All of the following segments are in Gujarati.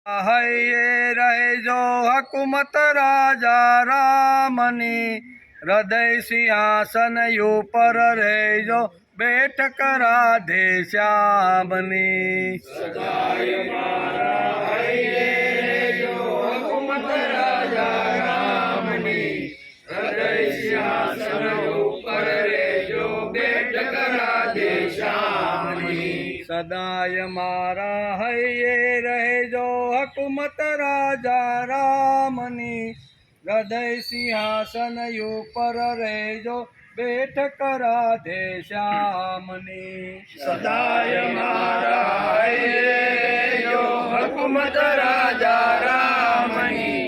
હૈયે રહેજો હકુમત રાજા રામની, હૃદય સિંહાસન ઉપર રહેજો બેઠક રાધે શ્યામની. સદાય મારા હૈયે રહેજો હકુમત રાજા રામની, હૃદય સિંહાસન ઉપર રહેજો બેઠક રાધે શ્યામની. સદાય મારા હૈયે રહેજો હકુમત રાજા રામની, હૃદય સિંહાસન ઉપર રહેજો બેઠક રાધે શ્યામની. સદાય મારા હૈયે રહેજો હકુમત રાજા રામની,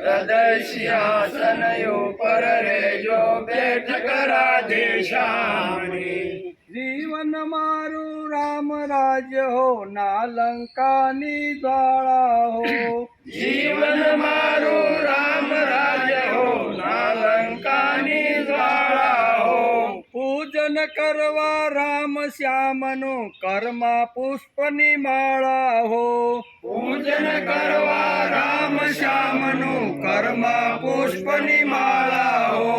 હૃદય સિંહાસન ઉપર રહેજો બેઠક રાધે શ્યામની. જીવન મારું રામ રાજ્ય હો, ના લંકાની જ્વાળા હો. જીવન મારું રામ રાજ્ય હો, ના લંકાની જ્વાળા હો. પૂજન કરવા રામ શ્યામનું કર્મા પુષ્પની માળા હો. પૂજન કરવા રામ શ્યામનું કર્મા પુષ્પની માળા હો.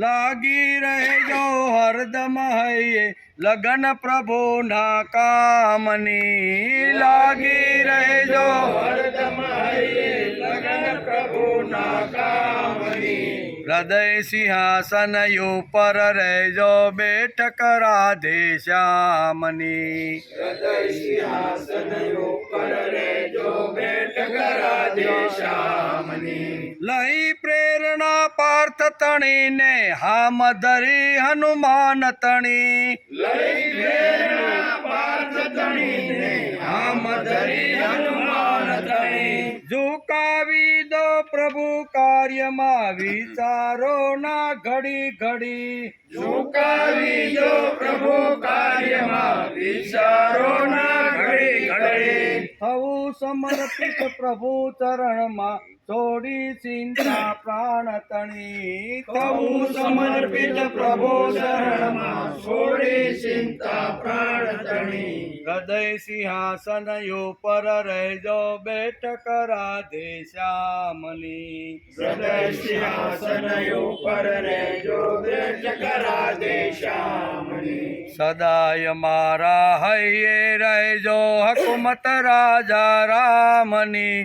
લાગી રહેજો હરદમ હૈયે લગન પ્રભુના કામની. લાગી રહેજો હરદમ હૈયે લગન પ્રભુના કામની. હૃદય સિંહાસન ઉપર રહેજો બેઠક રાધે શ્યામની. હૃદય સિંહાસન ઉપર રહેજો બેઠક રાધે શ્યામની. લઈ પ્રેરણા પાર્થ તણીને હામ ધરી હનુમાન તણી. લઈ પ્રેરણા પાર્થ તણીને હામ ધરી હનુમાન તણી. ઝુકાવી દો પ્રભુ કાર્યમાં વિચારો ના ઘડી ઘડી. ઝુકાવી દો પ્રભુ કાર્યમાં વિચારો ના ઘડી ઘડી. થવું સમર્પિત પ્રભુ ચરણમાં છોડી ચિંતા પ્રાણ તણી. થવું સમર્પિત પ્રભુ શરણમાં છોડી ચિંતા પ્રાણ તણી. હૃદય સિંહાસન ઉપર રહેજો બેઠક રાધે શ્યામની. હૃદય સિંહાસન ઉપર રહેજો બેઠક રાધે શ્યામની. સદાય મારા હૈયે રહેજો હકુમત રાજા રામની,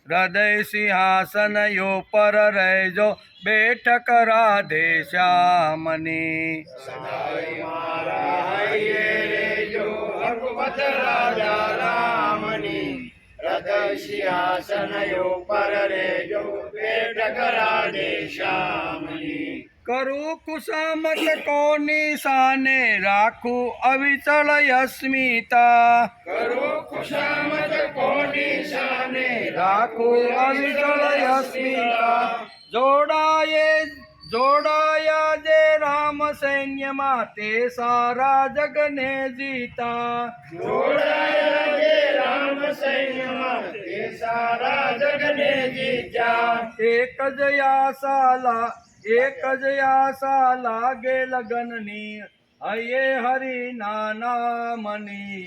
હૃદય સિંહાસન ઉપર રહેજો બેઠક રાધે શ્યામની. સદાય મારા હૈયે રહેજો હકુમત રાજા રામની, હૃદય સિંહાસન ઉપર રહેજો બેઠક રાધે શ્યામની. કરું કુસમત કોની સાને, રાખું અવિચળ યસ્મિતા. કરો ખુશામત કોની શાને, રાખું અવિચળ યસ્મિતા. જોડાયા જે રામ સૈન્યમાં તે સારા જગને જીતા. જોડાયા જે રામ સૈન્યમાં તે સારા જગને જીત્યા. એક જ આશા લાગે લગનની, હૈયે હરિના નામની.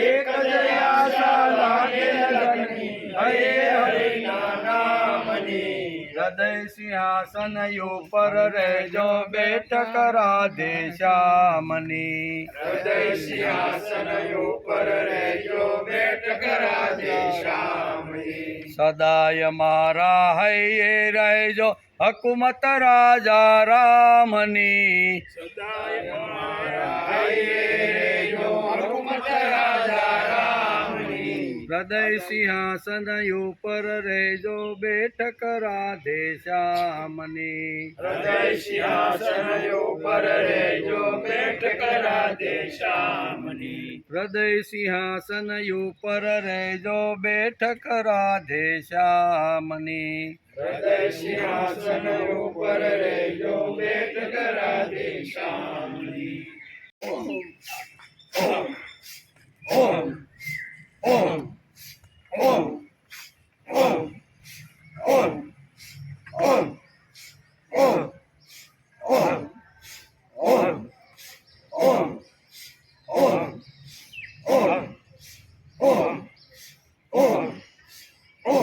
એક જ આશા લાગે લગનની, હૈયે હરિના નામની. હૃદય સિંહાસન ઉપર રહેજો બેઠક રાધે શ્યામની. હૃદય સિંહાસન ઉપર રહેજો બેઠક રાધે શ્યામની. સદાય મારા હૈયે રહેજો હકુમત રાજા રામની. સદાય મારા હૈયે રહેજો હકુમત રાજા રામની. હૃદય સિંહાસન ઉપર રહેજો બેઠક રાધે શ્યામની. હૃદય સિંહાસન ઉપર રહેજો બેઠક રાધે શ્યામની. હૃદય સિંહાસન ઉપર રહેજો બેઠક રાધે શ્યામની. હૃદય સિંહાસન ઉપર રહેજો બેઠક રાધે શ્યામની. ઓમ ઓમ ઓમ ઓમ ઓમ ઓમ ઓમ ઓમ ઓમ ઓમ ઓમ ઓમ ઓમ ઓમ ઓમ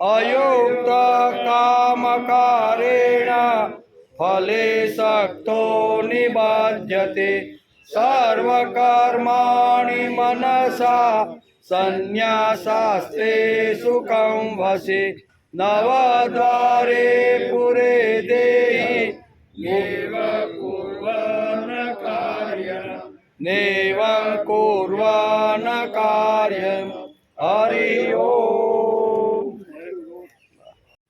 અયુક્ત કામકારેણ ફલે શક્તો નિબધ્યતે સર્વકર્માણિ મનસા સંન્યાસાસ્તે સુખં વસે નવદ્વારે પુરે દેહી નૈવં કુર્વન કાર્યમ હરિ ઓમ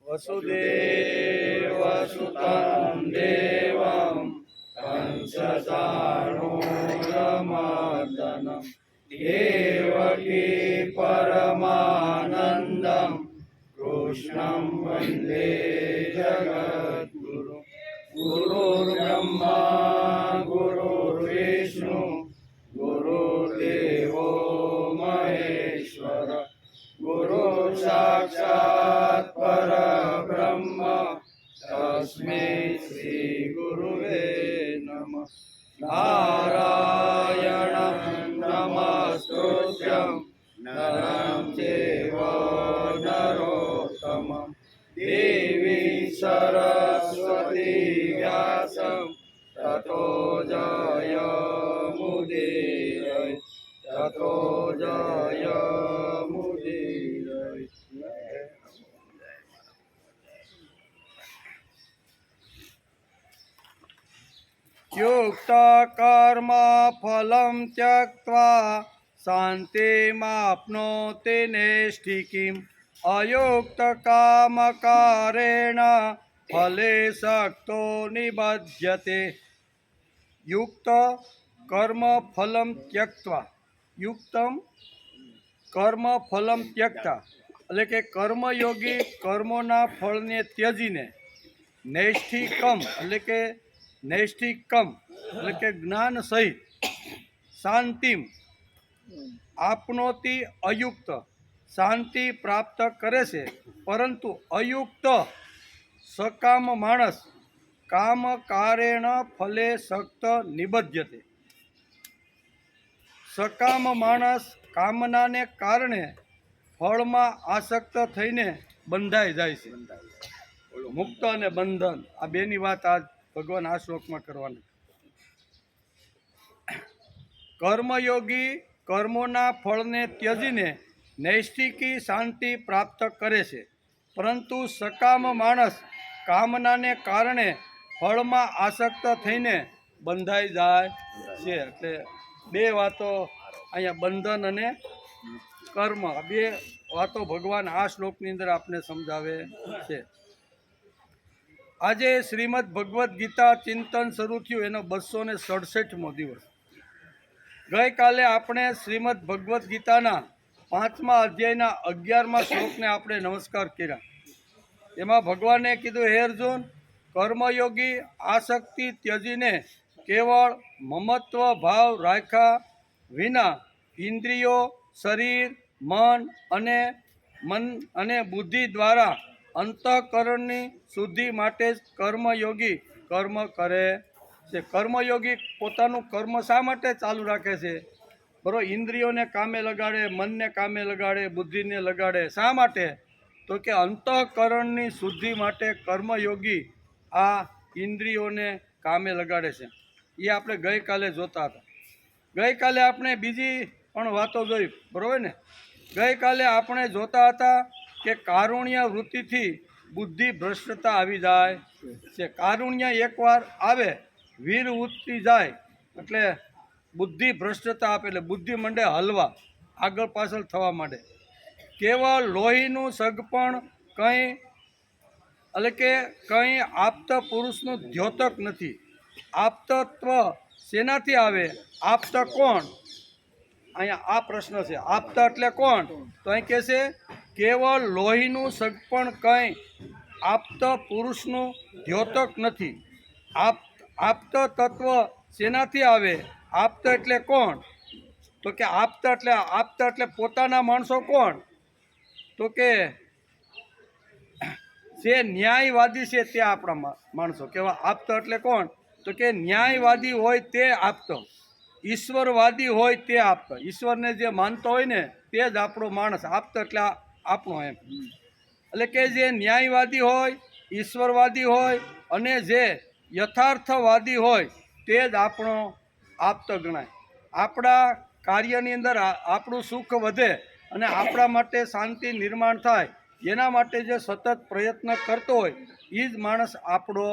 વસુદેવ સુતં દેવં કંસચાણૂરમર્દનં દેવકી પરમાનંદં કૃષ્ણં વંદે જગદ્ગુરું ગુરુર્બ્રહ્મા ગુરુર્વિષ્ણુ ગુરુર્દેવો મહેશ્વર ગુરુ સાક્ષાત પરબ્રહ્મ તસ્મૈ શ્રી ગુરુવે નમઃ નારાયણં નમસ્કૃત્યં નરં ચૈવ નરોત્તમં દેવી સરસ્વતી વ્યાસં તતો જયમુદીરય તતો જયમુદીરય. યુક્ત કર્મ ફલમ ત્યક્ત્વા શાંતિમાપ્નોતિ નૈષ્ઠિકીમ અયુક્ત કામકારેણ ફલે શક્તો નિબધ્યતે. યુક્ત કર્મ ફલમ ત્યક્ત્વા યુક્તમ કર્મ ફલમ ત્યક્તા એટલે કે કર્મયોગી કર્મોના ફળને ત્યજીને નૈષ્ઠિકમ એટલે કે નૈષ્ઠિકમ એટલે કે જ્ઞાન સહિત શાંતિમ આપનોતી અયુક્ત શાંતિ પ્રાપ્ત કરે છે, પરંતુ અયુક્ત સકામ માણસ કામ કારેણ ફલે સક્ત નિબધ્યતે. સકામ માણસ કામનાને કારણે ફળમાં આસક્ત થઈને બંધાઈ જાય છે. મુક્ત અને બંધન આ બેની વાત આજ ભગવાન આ શ્લોકમાં કરવાની. કર્મયોગી કર્મોના ફળને ત્યજીને નૈષ્ઠિકી શાંતિ પ્રાપ્ત કરે છે, પરંતુ સકામ માણસ કામનાને કારણે ફળમાં આસક્ત થઈને બંધાઈ જાય છે. એટલે બે વાતો અહીંયા બંધન અને કર્મ બે વાતો ભગવાન આ શ્લોકની અંદર આપને સમજાવે છે. આજે શ્રીમદ ભગવદ્ ગીતા ચિંતન શરૂ થયું એનો 267મો દિવસ. ગઈકાલે આપણે શ્રીમદ ભગવદ્ ગીતાના 5મા અધ્યાયના 11મા શ્લોકને આપણે નમસ્કાર કર્યા. એમાં ભગવાને કીધું, હે અર્જુન, કર્મયોગી આસક્તિ ત્યજીને કેવળ મમત્વ ભાવ રાખ્યા વિના ઇન્દ્રિયો, શરીર, મન અને બુદ્ધિ દ્વારા અંતઃકરણની શુદ્ધિ માટે જ કર્મયોગી કર્મ કરે છે. કર્મયોગી પોતાનું કર્મ શા માટે ચાલુ રાખે છે? બરોબર, ઇન્દ્રિયોને કામે લગાડે, મનને કામે લગાડે, બુદ્ધિને લગાડે. શા માટે? તો કે અંતઃકરણની શુદ્ધિ માટે કર્મયોગી આ ઇન્દ્રિયોને કામે લગાડે છે. એ આપણે ગઈકાલે જોતા હતા. ગઈકાલે આપણે બીજી પણ વાતો જોઈ, બરાબર ને? ગઈકાલે આપણે જોતા હતા કે કારુણ્ય વૃત્તિથી બુદ્ધિ ભ્રષ્ટતા આવી જાય છે. કારુણ્ય એકવાર આવે, વીર વૃત્તિ જાય એટલે બુદ્ધિ ભ્રષ્ટતા આપે, એટલે બુદ્ધિ મંડે હલવા, આગળ પાછળ થવા માંડે. કેવળ લોહીનું સગપણ કંઈ એટલે કે કંઈ આપ્ત પુરુષનું દ્યોતક નથી. આપ્તત્વ શેનાથી આવે? આપ્ત કોણ? અહીંયા આ પ્રશ્ન છે. આપ્ત એટલે કોણ? તો અહીં કહે છે કેવળ લોહીનું સગપણ કંઈ આપ્ત પુરુષનું દ્યોતક નથી. આપ્ત તત્વ શેનાથી આવે? આપ્ત એટલે કોણ? તો કે આપ્ત એટલે પોતાના માણસો કોણ? તો કે જે ન્યાયવાદી છે તે આપણા માણસો કેવા. આપ્ત એટલે કોણ? તો કે ન્યાયવાદી હોય તે આપ્ત, ઈશ્વરવાદી હોય તે આપ્ત. ઈશ્વરને જે માનતો હોય ને તે જ આપણો માણસ. આપ્ત એટલે આપણો એમ. એટલે કે જે ન્યાયવાદી હોય, ઈશ્વરવાદી હોય અને જે યથાર્થવાદી હોય તે જ આપણો આપ્ત ગણાય. આપણા કાર્યની અંદર આપણું સુખ વધે અને આપણા માટે શાંતિ નિર્માણ થાય એના માટે જે સતત પ્રયત્ન કરતો હોય એ જ માણસ આપણો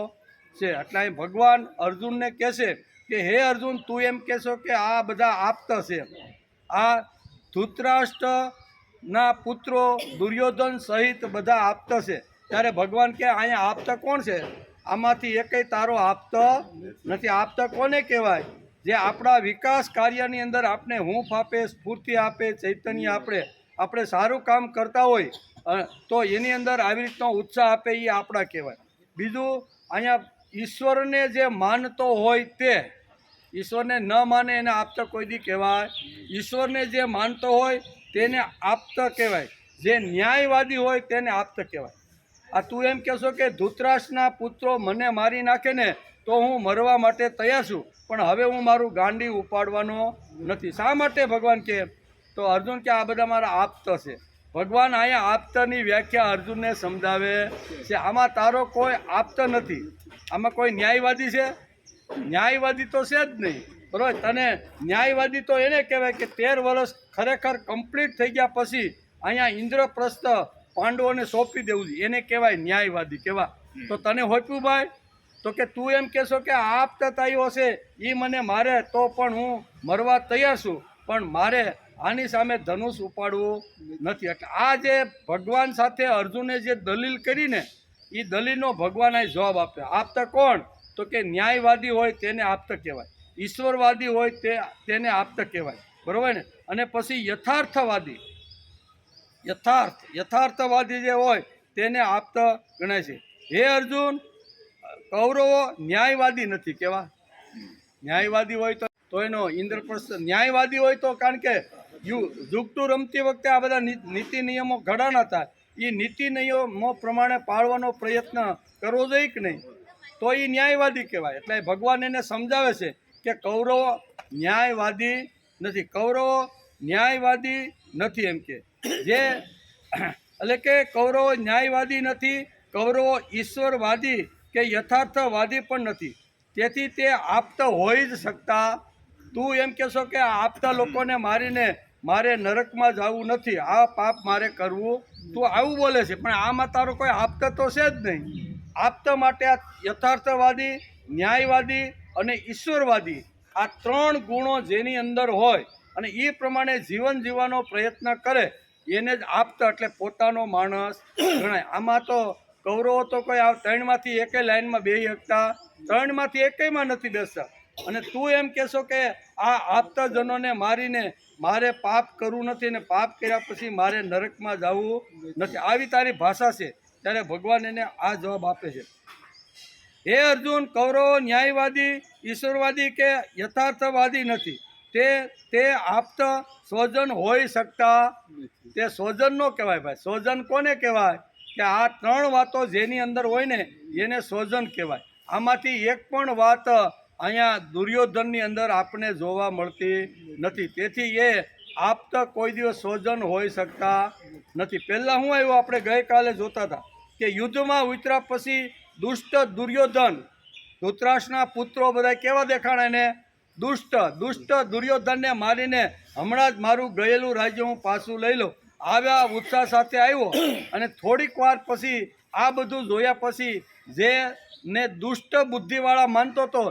છે. એટલે અહીં ભગવાન અર્જુનને કહેશે કે હે અર્જુન, તું એમ કહેશો કે આ બધા આપ્ત છે, આ ધૃતરાષ્ટ્રના પુત્રો દુર્યોધન સહિત બધા આપ્ત છે. ત્યારે ભગવાન કે અહીંયા આપ્ત કોણ છે? આમાંથી એકેય તારો આપ્ત નથી. આપ્ત કોને કહેવાય? જે આપણા વિકાસ કાર્યની અંદર આપણે હૂંફ આપે, સ્ફૂર્તિ આપે, ચૈતન્ય આપણે સારું કામ કરતા હોય તો એની અંદર આવી રીતનો ઉત્સાહ આપે, એ આપણા કહેવાય. બીજું, અહીંયા ઈશ્વરને જે માનતો હોય તે, ઈશ્વરને ન માને એને આપ્ત કોઈ દી કહેવાય. ઈશ્વરને જે માનતો હોય તેને આપ્ત કહેવાય. જે ન્યાયવાદી હોય તેને આપ્ત કહેવાય. આ તું એમ કહેશો કે ધૃતરાષ્ટ્રના પુત્રો મને મારી નાખે ને તો હું મરવા માટે તૈયાર છું, પણ હવે હું મારું ગાંડી ઉપાડવાનો નથી. શા માટે ભગવાન કહે? તો અર્જુન કે આ બધા મારા આપ્ત છે. ભગવાન અહીંયા આપ્તની વ્યાખ્યા અર્જુનને સમજાવે છે. આમાં તારો કોઈ આપ્ત નથી. આમાં કોઈ ન્યાયવાદી છે? ન્યાયવાદી તો છે જ નહીં, બરાબર. તને ન્યાયવાદી તો એને કહેવાય કે 13 વર્ષ ખરેખર કમ્પ્લીટ થઈ ગયા પછી અહીંયા ઇન્દ્રપ્રસ્થ પાંડવોને સોંપી દેવું છે, એને કહેવાય ન્યાયવાદી કહેવા. તો તને હોપ્યું ભાઈ? તો કે તું એમ કહેશો કે આપ્તતાઈઓ છે એ મને મારે તો પણ હું મરવા તૈયાર છું, પણ મારે આની સામે ધનુષ ઉપાડવું નથી. એટલે આ જે ભગવાન સાથે અર્જુને જે દલીલ કરીને એ દલીલનો ભગવાન આ જવાબ આપ્યો. આપ્ત કોણ? તો કે ન્યાયવાદી હોય તેને આપ્ત કહેવાય, ઈશ્વરવાદી હોય તેને આપ્ત કહેવાય, બરાબર ને. અને પછી યથાર્થવાદી જે હોય તેને આપ્ત ગણાય છે. હે અર્જુન, કૌરવો ન્યાયવાદી નથી કેવા? ન્યાયવાદી હોય તો એનો ઇન્દ્રપ્રસ્થ ન્યાયવાદી હોય તો, કારણ કે જુગતું રમતી વખતે આ બધા નીતિ નિયમો ઘડાના હતા, એ નીતિ નિયમો પ્રમાણે પાળવાનો પ્રયત્ન કરવો જોઈએ કે નહીં? તો એ ન્યાયવાદી કહેવાય. એટલે ભગવાન એને સમજાવે છે કે કૌરવો ન્યાયવાદી નથી. કૌરવો ન્યાયવાદી નથી એમ કે જે, એટલે કે કૌરવો ન્યાયવાદી નથી, કૌરવો ઈશ્વરવાદી કે યથાર્થવાદી પણ નથી. તેથી તે આપ્ત હોઈ જ શકતા. તું એમ કહેશો કે આપતા લોકોને મારીને મારે નરકમાં જવું નથી, આ પાપ મારે કરવું, તું આવું બોલે છે, પણ આમાં તારો કોઈ આપ્ત તો છે જ નહીં. આપ્ત માટે આ યથાર્થવાદી, ન્યાયવાદી અને ઈશ્વરવાદી આ 3 ગુણો જેની અંદર હોય અને એ પ્રમાણે જીવન જીવવાનો પ્રયત્ન કરે એને જ આપ્ત એટલે પોતાનો માણસ ગણાય. આમાં તો કૌરવો તો કોઈ આ 3માંથી એકેય લાઈનમાં બેસી શકતા, 3માંથી એકેયમાં નથી બેસતા. અને તું એમ કહેશો કે આ આપ્તજનોને મારીને મારે પાપ કરવું નથી ને પાપ કર્યા પછી મારે નરકમાં જવું નથી, આવી તારી ભાષા છે. ત્યારે ભગવાન એને આ જવાબ આપે છે. હે અર્જુન, કૌરવો ન્યાયવાદી, ઈશ્વરવાદી કે યથાર્થવાદી નથી. તે આપ્ત સ્વજન હોઈ શકતા. તે સ્વજન નો કહેવાય ભાઈ. સ્વજન કોને કહેવાય? કે આ 3 વાતો જેની અંદર હોય ને એને સ્વજન કહેવાય. આમાંથી એક પણ વાત અહીંયા દુર્યોધનની અંદર આપણે જોવા મળતી નથી. તેથી એ આપ્ત કોઈ દિવસ સ્વજન હોઈ શકતા નથી. પહેલાં શું આવ્યું, આપણે ગઈકાલે જોતા હતા કે યુદ્ધમાં ઉતર્યા પછી દુષ્ટ દુર્યોધન, ધૃતરાષ્ટ્રના પુત્રો બધા કેવા દેખાણા એને? દુષ્ટ દુર્યોધનને મારીને હમણાં જ મારું ગયેલું રાજ્ય હું પાછું લઈ લઉં, આવ્યા ઉત્સાહ સાથે આવ્યો. અને થોડીક વાર પછી આ બધું જોયા પછી જે ને દુષ્ટ બુદ્ધિવાળા માનતો હતો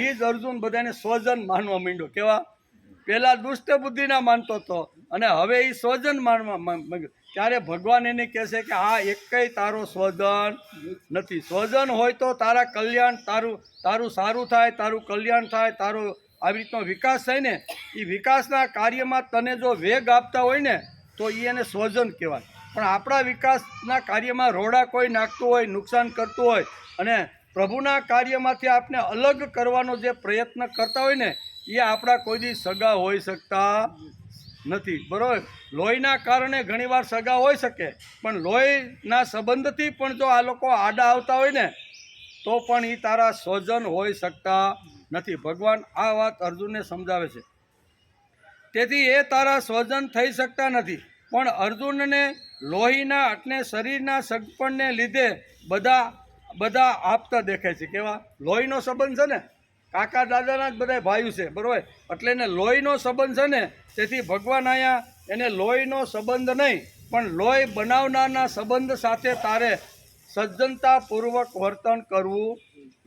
એ જ અર્જુન બધાને સ્વજન માનવા માંડ્યો. કેવા? પહેલાં દુષ્ટ બુદ્ધિના માનતો હતો અને હવે એ સ્વજન માનવા માંડ્યો. ત્યારે ભગવાન એને કહે છે કે આ એકેય તારો સ્વજન નથી. સ્વજન હોય તો તારા કલ્યાણ, તારું સારું થાય, તારું કલ્યાણ થાય, તારો આવી રીતનો વિકાસ થાય ને, એ વિકાસના કાર્યમાં તને જો વેગ આપતા હોય ને તો એ એને સ્વજન કહેવાય. પણ આપણા વિકાસના કાર્યમાં રોડા કોઈ નાખતું હોય, નુકસાન કરતું હોય અને પ્રભુના કાર્યમાંથી આપણે અલગ કરવાનો જે પ્રયત્ન કરતા હોય ને એ આપણા કોઈ દી સગા હોઈ શકતા નથી, બરાબર. લોહીના કારણે ઘણીવાર સગા હોઈ શકે, પણ લોહીના સંબંધથી પણ જો આ લોકો આડા આવતા હોય ને તો પણ એ તારા સ્વજન હોઈ શકતા નથી. ભગવાન આ વાત અર્જુનને સમજાવે છે. તેથી એ તારા સ્વજન થઈ શકતા નથી. પણ અર્જુનને લોહીના એટલે શરીરના સગપણને લીધે બધા આપતા દેખાય છે. કેવા? લોહીનો સંબંધ છે ને, કાકા દાદાના જ બધા ભાઈઓ છે, બરાબર? એટલે એને લોહીનો સંબંધ છે ને, તેથી ભગવાન અહીંયા એને લોહીનો સંબંધ નહીં પણ લોહી બનાવનારના સંબંધ સાથે તારે સજ્જનતાપૂર્વક વર્તન કરવું.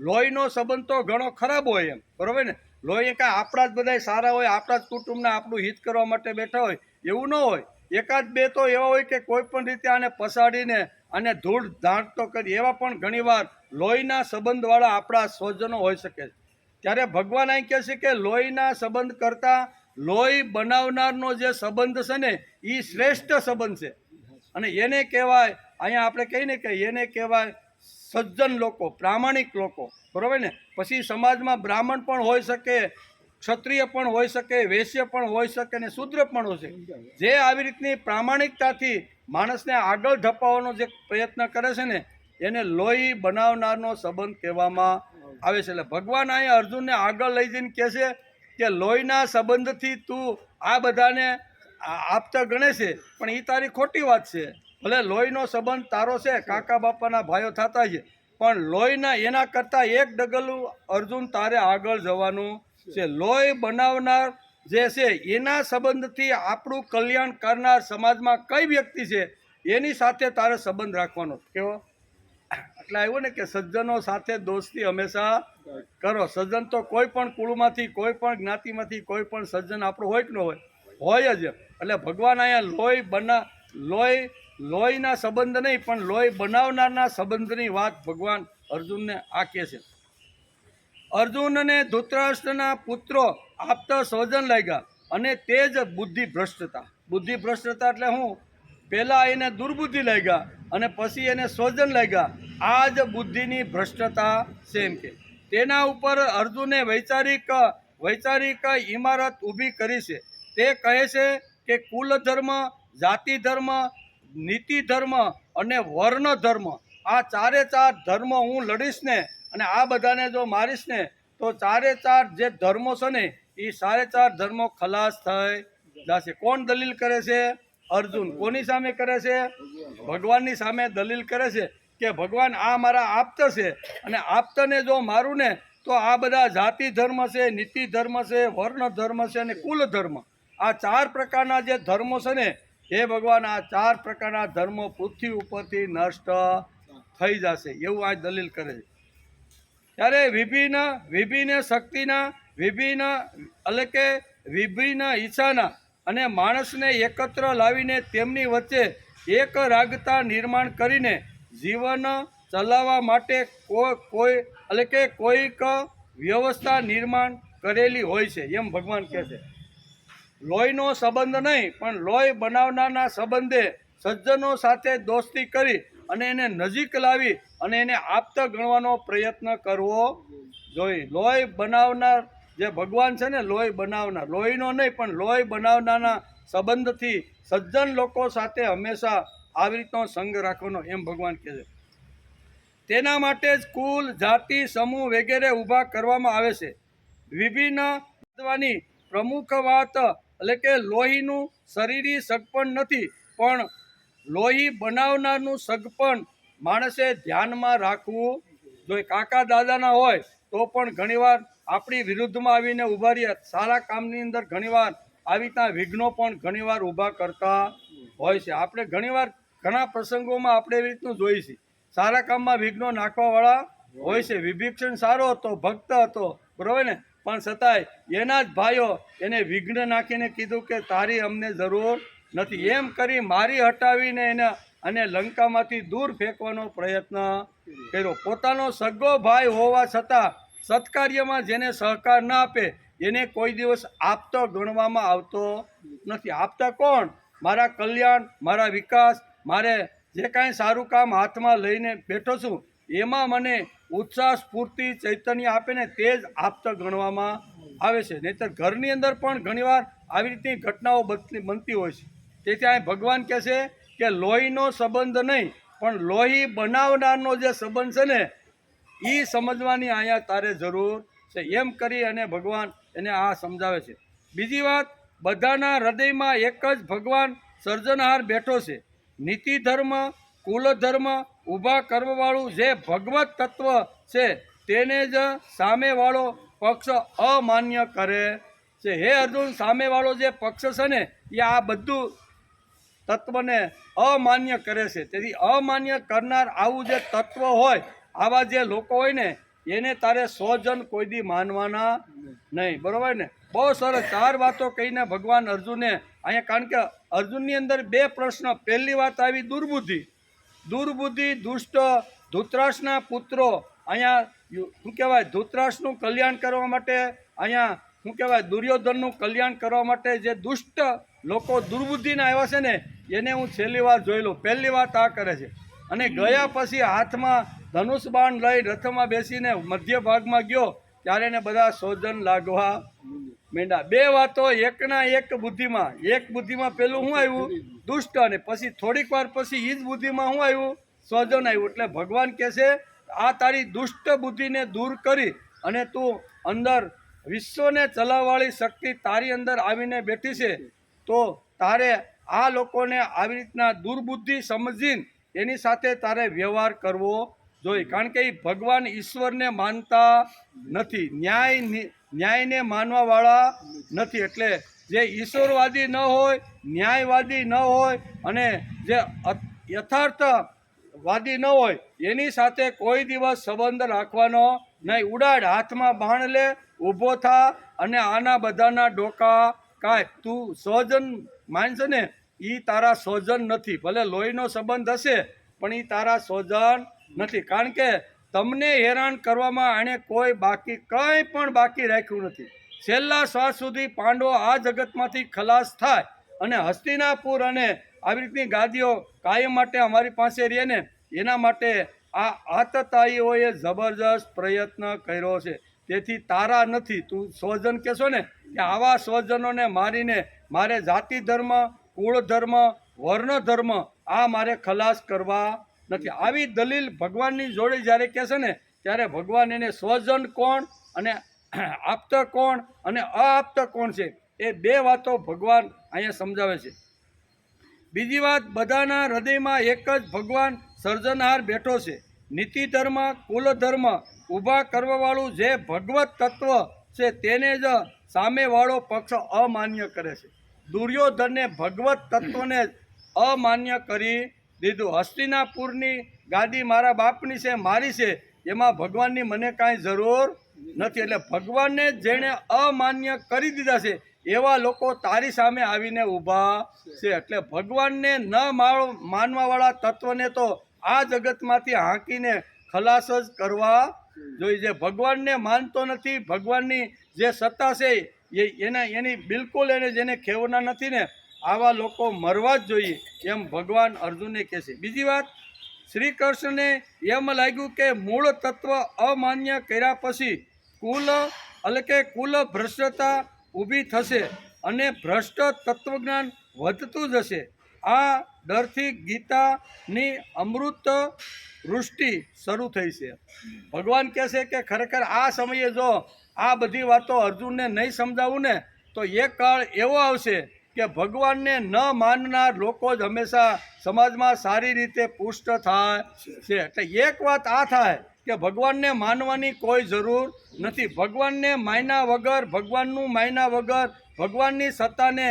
લોહીનો સંબંધ તો ઘણો ખરાબ હોય એમ, બરાબર ને? લોહી કાંઈ આપણા જ બધા સારા હોય, આપણા જ કુટુંબના આપણું હિત કરવા માટે બેઠા હોય એવું ન હોય. એકાદ બે તો એવા હોય કે કોઈ પણ રીતે આને પસાડીને અને ધૂળ ધાંટ તો કરી, એવા પણ ઘણીવાર લોહીના સંબંધવાળા આપણા સ્વજનો હોઈ શકે છે. ત્યારે ભગવાન અહીં કહે છે કે લોહીના સંબંધ કરતાં લોહી બનાવનારનો જે સંબંધ છે ને એ શ્રેષ્ઠ સંબંધ છે. અને એને કહેવાય, અહીંયા આપણે કહીએ ને કે એને કહેવાય સજ્જન લોકો, પ્રામાણિક લોકો, બરાબર ને? પછી સમાજમાં બ્રાહ્મણ પણ હોઈ શકે, ક્ષત્રિય પણ હોઈ શકે, વૈશ્ય પણ હોઈ શકે અને શૂદ્ર પણ હોઈ શકે. જે આવી રીતની પ્રામાણિકતાથી માણસને આગળ ધપાવવાનો જે પ્રયત્ન કરે છે ને એને લોહી બનાવનારનો સંબંધ કહેવામાં આવે છે. એટલે ભગવાન અહીંયા અર્જુનને આગળ લઈ જઈને કહે છે કે લોહીના સંબંધથી તું આ બધાને આપતા ગણે છે પણ એ તારી ખોટી વાત છે. ભલે લોહીનો સંબંધ તારો છે, કાકા બાપાના ભાઈઓ થતા છે, પણ લોહીના એના કરતાં એક ડગલું અર્જુન તારે આગળ જવાનું છે. લોહી બનાવનાર જે છે એના સંબંધથી આપણું કલ્યાણ કરનાર સમાજમાં કઈ વ્યક્તિ છે એની સાથે તારે સંબંધ રાખવાનો. કેવો? એટલે આવ્યું ને કે સજ્જનો સાથે દોસ્તી હંમેશા કરો. સજ્જન તો કોઈ પણ કુળમાંથી, કોઈ પણ જ્ઞાતિમાંથી કોઈ પણ સજ્જન આપણું હોય કે ન હોય, હોય જ. એટલે ભગવાન અહીંયા લોહીના સંબંધ નહીં પણ લોહી બનાવનારના સંબંધની વાત ભગવાન અર્જુનને આ કહે છે. અર્જુનને ધૃતરાષ્ટ્રના પુત્રો આપતા સ્વજન લાગ્યા અને તે જ બુદ્ધિભ્રષ્ટતા એટલે હું? પહેલાં એને દુર્બુદ્ધિ લાગ્યા અને પછી એને સ્વજન લાગ્યા. આ જ બુદ્ધિની ભ્રષ્ટતા છે એમ કે. તેના ઉપર અર્જુને વૈચારિક ઇમારત ઊભી કરી છે. તે કહે છે કે કુલ ધર્મ, જાતિ ધર્મ, નીતિ ધર્મ અને વર્ણ ધર્મ, આ ચારે ચાર ધર્મ હું લડીશ ને અને આ બધાને જો મારીશ ને તો ચારે ચાર જે ધર્મો છે ને એ સારે ચાર ધર્મો ખલાસ થઈ જશે. કોણ દલીલ કરે છે? અર્જુન. કોની સામે કરે છે? ભગવાનની સામે દલીલ કરે છે કે ભગવાન આ મારા આપ્ત છે અને આપ્તને જો મારું ને તો આ બધા જાતિ ધર્મ છે, નીતિ ધર્મ છે, વર્ણ ધર્મ છે અને કુલ ધર્મ, આ ચાર પ્રકારના જે ધર્મો છે ને હે ભગવાન, આ ચાર પ્રકારના ધર્મો પૃથ્વી ઉપરથી નષ્ટ થઈ જશે એવું આ દલીલ કરે છે. ત્યારે વિભિન્ન શક્તિના, વિભિન્ન ઈચ્છાના અને માણસને એકત્ર લાવીને તેમની વચ્ચે એક રાગતા નિર્માણ કરીને જીવન ચલાવવા માટે કોઈક વ્યવસ્થા નિર્માણ કરેલી હોય છે એમ ભગવાન કહે છે. લોહીનો સંબંધ નહીં પણ લોહી બનાવનારના સંબંધે સજ્જનો સાથે દોસ્તી કરી અને એને નજીક લાવી અને એને આપતા ગણવાનો પ્રયત્ન કરવો જોઈએ. લોહી બનાવનાર જે ભગવાન છે ને, લોહી બનાવનાર, લોહીનો નહીં પણ લોહી બનાવનારના સંબંધથી સજ્જન લોકો સાથે હંમેશા આવી રીતનો સંગ રાખવાનો એમ ભગવાન કહે છે. તેના માટે જ કુલ, જાતિ, સમૂહ વગેરે ઊભા કરવામાં આવે છે. વિભિન્ન પ્રમુખ વાત એટલે કે લોહીનું શરીરી સગપણ નથી પણ લોહી બનાવનારનું સગપણ માણસે ધ્યાનમાં રાખવું જોઈએ. કાકા દાદાના હોય તો પણ ઘણીવાર આપણી વિરુદ્ધમાં આવીને ઊભા રહ્યા. સારા કામની અંદર ઘણીવાર આવી રીતના વિઘ્નો પણ ઘણીવાર ઊભા કરતા હોય છે. આપણે ઘણીવાર ઘણા પ્રસંગોમાં આપણે એવી રીતનું જોઈએ છીએ. સારા કામમાં વિઘ્નો નાખવાવાળા હોય છે. વિભીષણ સારો હતો, ભક્ત હતો, બરાબર ને? પણ છતાંય એના જ ભાઈઓ એને વિઘ્ન નાખીને કીધું કે તારી અમને જરૂર નથી એમ કરી મારી હટાવીને એને અને લંકામાંથી દૂર ફેંકવાનો પ્રયત્ન કર્યો. પોતાનો સગો ભાઈ હોવા છતાં સત્કાર્યમાં જેને સહકાર ના આપે એને કોઈ દિવસ આપતો ગણવામાં આવતો નથી. આપતા કોણ? મારા કલ્યાણ, મારા વિકાસ, મારે જે કાંઈ સારું કામ હાથમાં લઈને બેઠો છું એમાં મને ઉત્સાહ, સ્ફૂર્તિ, ચૈતન્ય આપે ને તે જ આપતા ગણવામાં આવે છે. નહીંતર ઘરની અંદર પણ ઘણીવાર આવી રીતની ઘટનાઓ બનતી હોય છે. તેથી અહીં ભગવાન કહે છે કે લોહીનો સંબંધ નહીં પણ લોહી બનાવનારનો જે સંબંધ છે ને એ સમજવાની અહીંયા તારે જરૂર છે એમ કરી અને ભગવાન એને આ સમજાવે છે. બીજી વાત, બધાના હૃદયમાં એક જ ભગવાન સર્જનહાર બેઠો છે. નીતિ ધર્મ કુલ ધર્મ ઊભા કરવાવાળું જે ભગવત તત્વ છે તેને જ સામેવાળો પક્ષ અમાન્ય કરે છે. હે અર્જુન, સામેવાળો જે પક્ષ છે ને એ આ બધું તત્વને અમાન્ય કરે છે. તેથી અમાન્ય કરનાર આવું જે તત્વ હોય, આવા જે લોકો હોય ને એને તારે 100 જન કોઈ દી માનવાના નહીં. બરોબર ને? બહુ સરસ 4 વાતો કહીને ભગવાન અર્જુને અહીંયા, કારણ કે અર્જુનની અંદર 2 પ્રશ્ન. પહેલી વાત આવી દુર્બુદ્ધિ દુષ્ટ ધૃતરાષ્ટ્રના પુત્રો. અહીંયા શું કહેવાય, ધૃતરાષ્ટ્રનું કલ્યાણ કરવા માટે, અહીંયા શું કહેવાય, દુર્યોધનનું કલ્યાણ કરવા માટે જે દુષ્ટ લોકો દુર્બુદ્ધિના આવ્યા છે ને એને હું છેલ્લી વાર જોઈ લઉં. પહેલી વાત આ કરે છે. અને ગયા પછી હાથમાં ધનુષ બાણ લઈ રથમાં બેસીને મધ્ય ભાગમાં ગયો ત્યારે એને બધા સોજન લાગવા માંડ્યા. 2 વાતો એકના એક બુદ્ધિમાં પેલું શું આવ્યું, દુષ્ટ, અને પછી થોડીક વાર પછી એ જ બુદ્ધિમાં શું આવ્યું, સોજન આવ્યું. એટલે ભગવાન કહે છે આ તારી દુષ્ટ બુદ્ધિને દૂર કરી અને તું અંદર વિશ્વને ચલાવવાળી શક્તિ તારી અંદર આવીને બેઠી છે, તો તારે આ લોકોને આવી રીતના દુર્બુદ્ધિ સમજીને એની સાથે તારે વ્યવહાર કરવો જોઈએ. કારણ કે એ ભગવાન ઈશ્વરને માનતા નથી, ન્યાયને માનવાવાળા નથી. એટલે જે ઈશ્વરવાદી ન હોય, ન્યાયવાદી ન હોય અને જે યથાર્થવાદી ન હોય એની સાથે કોઈ દિવસ સંબંધ રાખવાનો નહીં. ઉડાડ, હાથમાં બાણ લે, ઊભો થા અને આના બધાના ડોકા કાંઈ. તું સ્વજન માનશે ને એ તારા સ્વજન નથી. ભલે લોહીનો સંબંધ હશે પણ એ તારા સ્વજન નથી. કારણ કે તમને હેરાન કરવામાં આણે કંઈ પણ બાકી રાખ્યું નથી. છેલ્લા શ્વાસ સુધી પાંડવો આ જગતમાંથી ખલાસ થાય અને હસ્તિનાપુર અને આવી રીતની ગાદીઓ કાયમ માટે અમારી પાસે રહે ને એના માટે આ આતતાઈઓએ જબરજસ્ત પ્રયત્ન કર્યો છે. તેથી તારા નથી. તું સ્વજન કહેશો ને કે આવા સ્વજનોને મારીને મારે જાતિ ધર્મ, કુળ ધર્મ, વર્ણ ધર્મ આ મારે ખલાસ કરવા નથી. આવી દલીલ ભગવાનની જોડે જ્યારે કહેશે ને ત્યારે ભગવાન એને સ્વજન કોણ અને આપ્ત કોણ અને અઆપ્ત કોણ છે એ 2 વાતો ભગવાન અહીંયા સમજાવે છે. બીજી વાત, બધાના હૃદયમાં એક જ ભગવાન સર્જનહાર બેઠો છે. નીતિ ધર્મ કુલ ધર્મ ઊભા કરવાવાળું જે ભગવત તત્વ છે તેને જ સામેવાળો પક્ષ અમાન્ય કરે છે. દુર્યોધનને ભગવત તત્વને અમાન્ય કરી દીધું. હસ્તિનાપુરની ગાદી મારા બાપની છે, મારી છે, એમાં ભગવાનની મને કાંઈ જરૂર નથી. એટલે ભગવાનને જેણે અમાન્ય કરી દીધા છે એવા લોકો તારી સામે આવીને ઊભા છે. એટલે ભગવાનને ન માનવાવાળા તત્વને તો આ જગતમાંથી હાંકીને ખલાસ જ કરવા જોઈએ. જે ભગવાનને માનતો નથી, ભગવાનની જે સત્તા છે એની બિલકુલ જેને ખેવના નથી ને આવા લોકો મરવા જ જોઈએ એમ ભગવાન અર્જુનને કહે છે. બીજી વાત, શ્રી કૃષ્ણને એમ લાગ્યું કે મૂળ તત્વ અમાન્ય કર્યા પછી કુલ ભ્રષ્ટતા ઊભી થશે અને ભ્રષ્ટ તત્વજ્ઞાન વધતું જશે. આ ડરથી ગીતાની અમૃત વૃષ્ટિ શરૂ થઈ છે. ભગવાન કહે છે કે ખરેખર આ સમયે જો આ બધી વાતો અર્જુનને નહીં સમજાવું ને તો એક કાળ એવો આવશે કે ભગવાનને ન માનનાર લોકો જ હંમેશા સમાજમાં સારી રીતે પુષ્ટ થાય છે. એટલે એક વાત આ થાય કે ભગવાનને માનવાની કોઈ જરૂર નથી. ભગવાનને માન્યા વગર, ભગવાનનું માન્યા વગર, ભગવાનની સત્તાને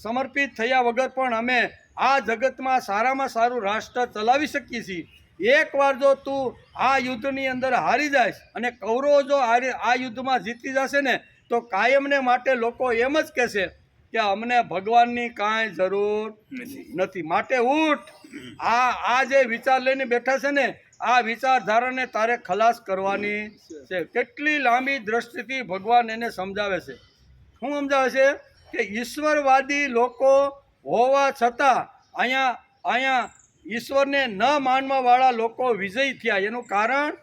સમર્પિત થયા વગર પણ અમે આ જગતમાં સારામાં સારું રાષ્ટ્ર ચલાવી શકીએ છીએ. એકવાર જો તું આ યુદ્ધની અંદર હારી જાય અને કૌરવો જો આ યુદ્ધમાં જીતી જશે ને તો કાયમને માટે લોકો એમ જ કહેશે કે અમને ભગવાનની કાંઈ જરૂર નથી. માટે ઉઠ, આ જે વિચાર લઈને બેઠા છે ને આ વિચારધારાને તારે ખલાસ કરવાની છે. કેટલી લાંબી દ્રષ્ટિથી ભગવાન એને સમજાવે છે. શું સમજાવે છે કે ઈશ્વરવાદી લોકો હોવા છતાં અહીંયા ઈશ્વરને ન માનવાવાળા લોકો વિજયી થયા. એનું કારણ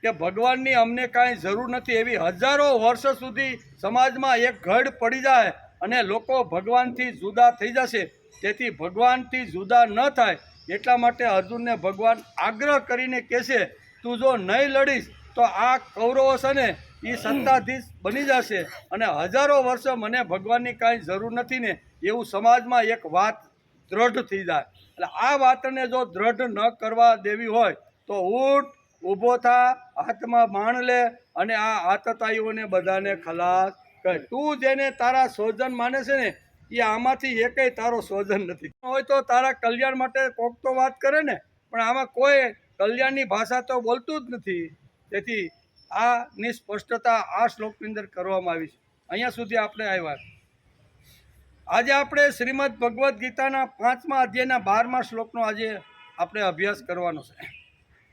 કે ભગવાનની અમને કાંઈ જરૂર નથી એવી હજારો વર્ષ સુધી સમાજમાં એક ઘડ પડી જાય અને લોકો ભગવાનથી જુદા થઈ જશે. તેથી ભગવાનથી જુદા ન થાય એટલા માટે અર્જુનને ભગવાન આગ્રહ કરીને કહેશે તું જો નહીં લડીશ તો આ કૌરવો છે ને એ સત્તાધીશ બની જશે અને હજારો વર્ષ મને ભગવાનની કાંઈ જરૂર નથી ને એવું સમાજમાં એક વાત દ્રઢ થઈ જાય. એટલે આ વાતને જો દ્રઢ ન કરવા દેવી હોય તો ઊઠ, ઊભો થા, હાથમાં બાણ લે અને આ આતતાઈઓને બધાને ખલાસ કર. તું જેને તારા સ્વજન માને છે ને એ આમાંથી એકેય તારો સ્વજન નથી. હોય તો તારા કલ્યાણ માટે કોક તો વાત કરે ને, પણ આમાં કોઈ કલ્યાણની ભાષા તો બોલતું જ નથી. તેથી આની સ્પષ્ટતા આ શ્લોકની અંદર કરવામાં આવી છે. અહીંયા સુધી આપણે આવ્યા. આજે આપણે શ્રીમદ ભગવદ્ ગીતાના 5મા અધ્યાયના 12મા શ્લોકનો આજે આપણે અભ્યાસ કરવાનો છે.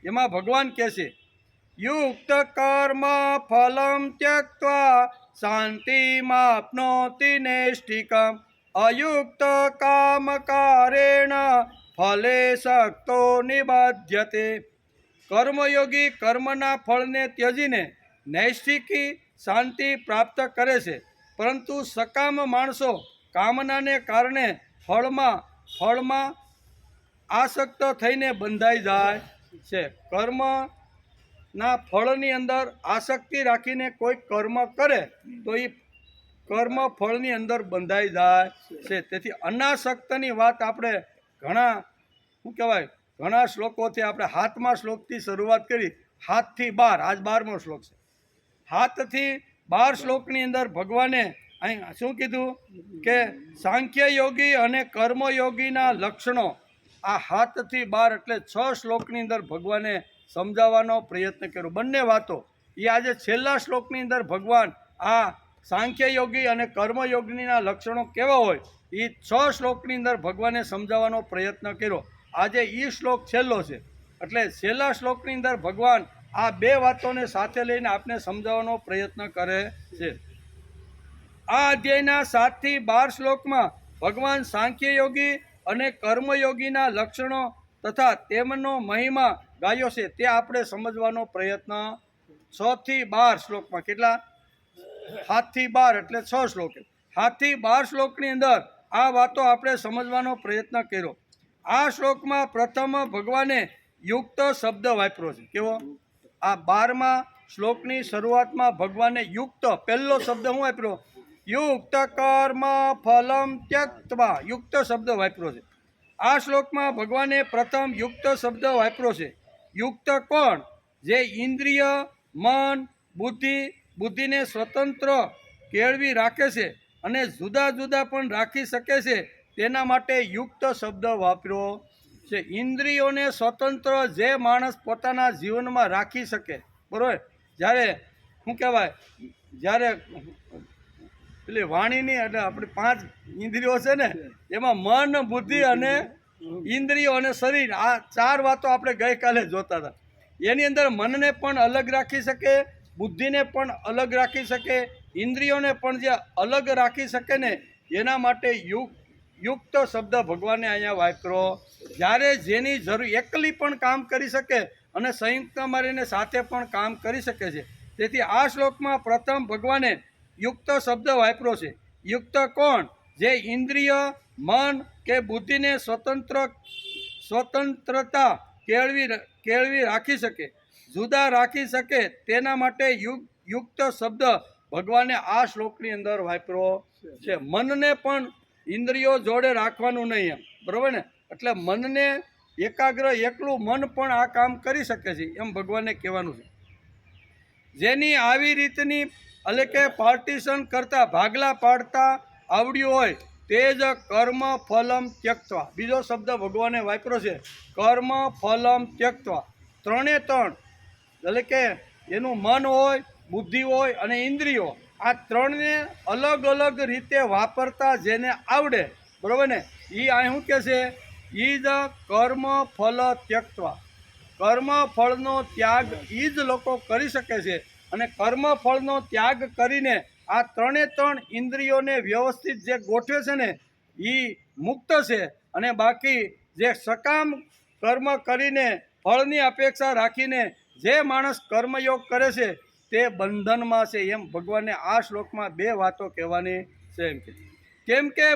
એમાં ભગવાન કહે છે, યુક્ત કર્મ ફલમ ત્યક્ત્વા શાંતિમાપ્નોતિ નૈષ્ઠિકમ અયુક્ત કામકારેણ ફલે શક્તો નિબધ્યતે. કર્મયોગી કર્મના ફળને ત્યજીને નૈષ્ઠિકી શાંતિ પ્રાપ્ત કરે છે, પરંતુ સકામ માણસો કામનાને કારણે ફળમાં આસક્ત થઈને બંધાઈ જાય છે. કર્મના ફળની અંદર આસક્તિ રાખીને કોઈ કર્મ કરે તો એ કર્મ ફળની અંદર બંધાઈ જાય છે. તેથી અનાસક્તની વાત આપણે ઘણા શ્લોકોથી આપણે 7મા શ્લોકથી શરૂઆત કરી. 7 થી 12, આજ 12મો શ્લોક છે. 7 થી 12 શ્લોકની અંદર ભગવાને અહીં શું કીધું કે સાંખ્ય યોગી અને કર્મયોગીના લક્ષણો આ 7 થી 12 એટલે 6 શ્લોકની અંદર ભગવાને સમજાવવાનો પ્રયત્ન કર્યો. બંને વાતો એ આજે છેલ્લા શ્લોકની અંદર ભગવાન આ સાંખ્ય યોગી અને કર્મયોગીના લક્ષણો કેવા હોય એ 6 શ્લોકની અંદર ભગવાને સમજાવવાનો પ્રયત્ન કર્યો. આજે એ શ્લોક છેલ્લો છે એટલે છેલ્લા શ્લોકની અંદર ભગવાન આ 2 વાતોને સાથે લઈને આપને સમજાવવાનો પ્રયત્ન કરે છે. આ અધ્યાયના 7 થી 12 શ્લોકમાં ભગવાન સાંખ્ય યોગી અને કર્મયોગીના લક્ષણો તથા તેમનો મહિમા ગાયો છે તે આપણે સમજવાનો પ્રયત્ન 6 થી 12 શ્લોકમાં. કેટલા? 7 થી 12 એટલે 6 શ્લોક. 7 થી 12 શ્લોકની અંદર આ વાતો આપણે સમજવાનો પ્રયત્ન કર્યો. આ શ્લોકમાં પ્રથમ ભગવાને યુક્ત શબ્દ વાપર્યો છે. કેવો? આ 12મા શ્લોકની શરૂઆતમાં ભગવાને યુક્ત પહેલો શબ્દ શું વાપર્યો? યુક્ત કર્મ ફલમ ત્યક્ત્વા. યુક્ત શબ્દ વાપર્યો છે. આ શ્લોકમાં ભગવાને પ્રથમ યુક્ત શબ્દ વાપર્યો છે. યુક્ત કોણ? જે ઇન્દ્રિય, મન, બુદ્ધિને સ્વતંત્ર કેળવી રાખે છે અને જુદા જુદા પણ રાખી શકે છે તેના માટે યુક્ત શબ્દ વાપર્યો છે. ઇન્દ્રિયોને સ્વતંત્ર જે માણસ પોતાના જીવનમાં રાખી શકે, બરાબર, જ્યારે પેલી વાણીની એટલે આપણી 5 ઇન્દ્રિયો છે ને એમાં મન, બુદ્ધિ અને ઇન્દ્રિયો અને શરીર, આ 4 વાતો આપણે ગઈકાલે જોતા હતા. એની અંદર મનને પણ અલગ રાખી શકે, બુદ્ધિને પણ અલગ રાખી શકે, ઇન્દ્રિયોને પણ જે અલગ રાખી શકે ને એના માટે યુક્ત શબ્દ ભગવાને અહીંયા વાપર્યો. જ્યારે જેની જરૂર એકલી પણ કામ કરી શકે અને સંયુક્ત મળીને સાથે પણ કામ કરી શકે છે. તેથી આ શ્લોકમાં પ્રથમ ભગવાને યુક્ત શબ્દ વાપર્યો છે. યુક્ત કોણ? જે ઇન્દ્રિય, મન કે બુદ્ધિને સ્વતંત્રતા કેળવી રાખી શકે, જુદા રાખી શકે તેના માટે યુક્ત શબ્દ ભગવાને આ શ્લોકની અંદર વાપર્યો છે. મનને પણ ઇન્દ્રિયો જોડે રાખવાનું નહીં, એમ, બરાબર ને? એટલે મનને એકાગ્ર એકલું મન પણ આ કામ કરી શકે છે એમ ભગવાને કહેવાનું છે. જેની આવી રીતની એટલે કે પાર્ટીશન કરતા, ભાગલા પાડતા આવડ્યું હોય તે જ કર્મ ફલમ ત્યક્ત્વા. બીજો શબ્દ ભગવાને વાપર્યો છે કર્મ ફલમ ત્યક્ત્વા. 3 એટલે કે એનું મન હોય, બુદ્ધિ હોય અને ઇન્દ્રિયો, આ 3ને અલગ અલગ રીતે વાપરતા જેને આવડે, બરાબર ને, એ અહીં શું કહે છે? એ જ કર્મ ફલ ત્યક્ત્વા. કર્મ ફળનો ત્યાગ એ જ લોકો કરી શકે છે અને કર્મ ફળનો ત્યાગ કરીને આ 3 ઇન્દ્રિયોને વ્યવસ્થિત જે ગોઠવે છે ને એ મુક્ત છે. અને બાકી જે સકામ કર્મ કરીને ફળની અપેક્ષા રાખીને જે માણસ કર્મયોગ કરે છે તે બંધનમાં છે એમ ભગવાને આ શ્લોકમાં 2 વાતો કહેવાની છે. એમ કે કેમ કે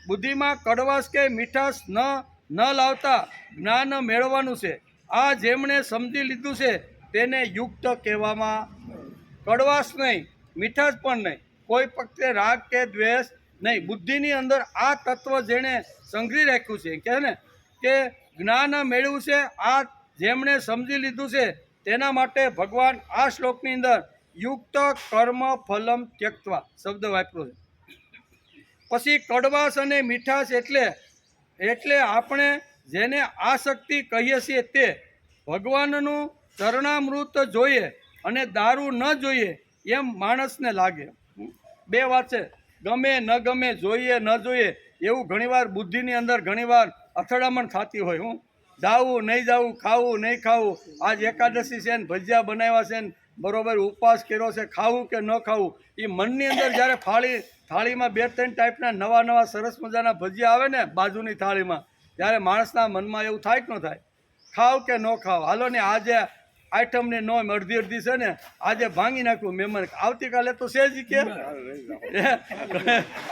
બુદ્ધિમાં કડવાશ કે મીઠાશ ન લાવતા જ્ઞાન મેળવવાનું છે. આ જેમણે સમજી લીધું છે તેને યુક્ત કહેવામાં. કડવાશ નહીં, મીઠાશ પણ નહીં, કોઈ પક્ષે રાગ કે દ્વેષ નહીં. બુદ્ધિની અંદર આ તત્વ જેણે સંઘરી રાખ્યું છે, કહે ને કે જ્ઞાન મેળવ્યું છે, આ જેમણે સમજી લીધું છે તેના માટે ભગવાન આ શ્લોકની અંદર યુક્ત કર્મ ફલમ ત્યક્તવા શબ્દ વાપર્યો છે. પછી કડવાશ અને મીઠાશ એટલે આપણે જેને આસક્તિ કહીએ છીએ તે ભગવાનનું ચરણામૃત જોઈએ અને દારૂ ન જોઈએ એમ માણસને લાગે. બે વાત છે, ગમે ન ગમે, જોઈએ ન જોઈએ, એવું ઘણીવાર બુદ્ધિની અંદર ઘણીવાર અથડામણ થતી હોય. હું જાવું નહીં જાવું, ખાવું નહીં ખાવું, આજ એકાદશી છે ને ભજીયા બનાવ્યા છે ને બરોબર ઉપવાસ કર્યો છે, ખાવું કે ન ખાવું, એ મનની અંદર જ્યારે થાળીમાં 2-3 ટાઈપના નવા સરસ મજાના ભજીયા આવે ને બાજુની થાળીમાં, ત્યારે માણસના મનમાં એવું થાય કે ન થાય, ખાવ કે ન ખાવ, હાલો ને આજે આઈટમની નોમ અડધી છે ને આજે ભાંગી નાખ્યું મહેમાન, આવતીકાલે તો સેજી કે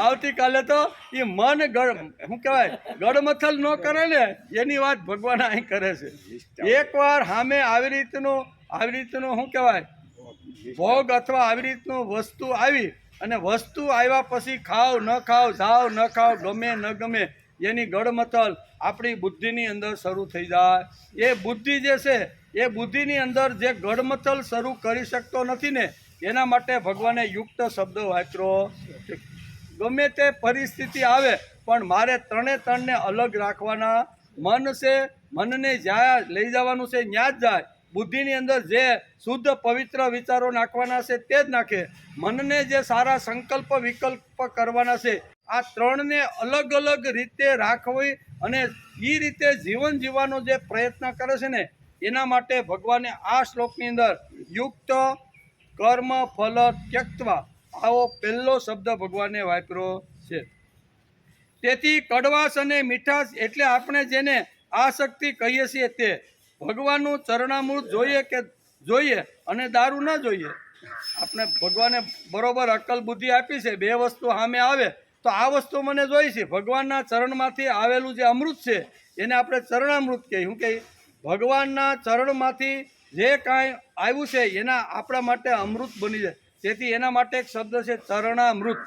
આવતીકાલે તો એ મન શું કહેવાય ગડમથલ ન કરે ને એની વાત ભગવાન અહીં કરે છે. એકવાર સામે આવી રીતનું શું કહેવાય ભોગ અથવા આવી રીતનું વસ્તુ આવી, અને વસ્તુ આવ્યા પછી ખાવ ન ખાવ, જાવ ન ખાવ, ગમે ન ગમે, એની ગડમથલ આપણી બુદ્ધિની અંદર શરૂ થઈ જાય. એ બુદ્ધિ જે છે એ બુદ્ધિની અંદર જે ગડમથલ શરૂ કરી શકતો નથી ને, એના માટે ભગવાને યુક્ત શબ્દ વાપર્યો. ગમે તે પરિસ્થિતિ આવે પણ મારે ત્રણને અલગ રાખવાના. મન છે, મનને જ્યાં લઈ જવાનું છે ત્યાં જ જાય. બુદ્ધિની અંદર જે શુદ્ધ પવિત્ર વિચારો નાખવાના છે તે જ નાખે. મનને જે સારા સંકલ્પ વિકલ્પ કરવાના છે, આ ત્રણને અલગ અલગ રીતે રાખવી અને એ રીતે જીવન જીવવાનો જે પ્રયત્ન કરે છે ને, એના માટે ભગવાને આ શ્લોકની અંદર યુક્ત કર્મ ફલ ત્યક્તવા આવો પહેલો શબ્દ ભગવાને વાપર્યો છે. તેથી કડવાશ અને મીઠાશ એટલે આપણે જેને આસક્તિ કહીએ છીએ તે ભગવાનનું ચરણામૃત જોઈએ અને દારૂ ન જોઈએ. આપણે ભગવાને બરોબર અક્કલ બુદ્ધિ આપી છે, બે વસ્તુ સામે આવે તો આ વસ્તુ મને જોઈ છે. ભગવાનના ચરણમાંથી આવેલું જે અમૃત છે એને આપણે ચરણામૃત કહીએ. શું કહીએ? ભગવાનના ચરણમાંથી જે કાંઈ આવ્યું છે એના આપણા માટે અમૃત બની જાય. તેથી એના માટે એક શબ્દ છે ચરણામૃત.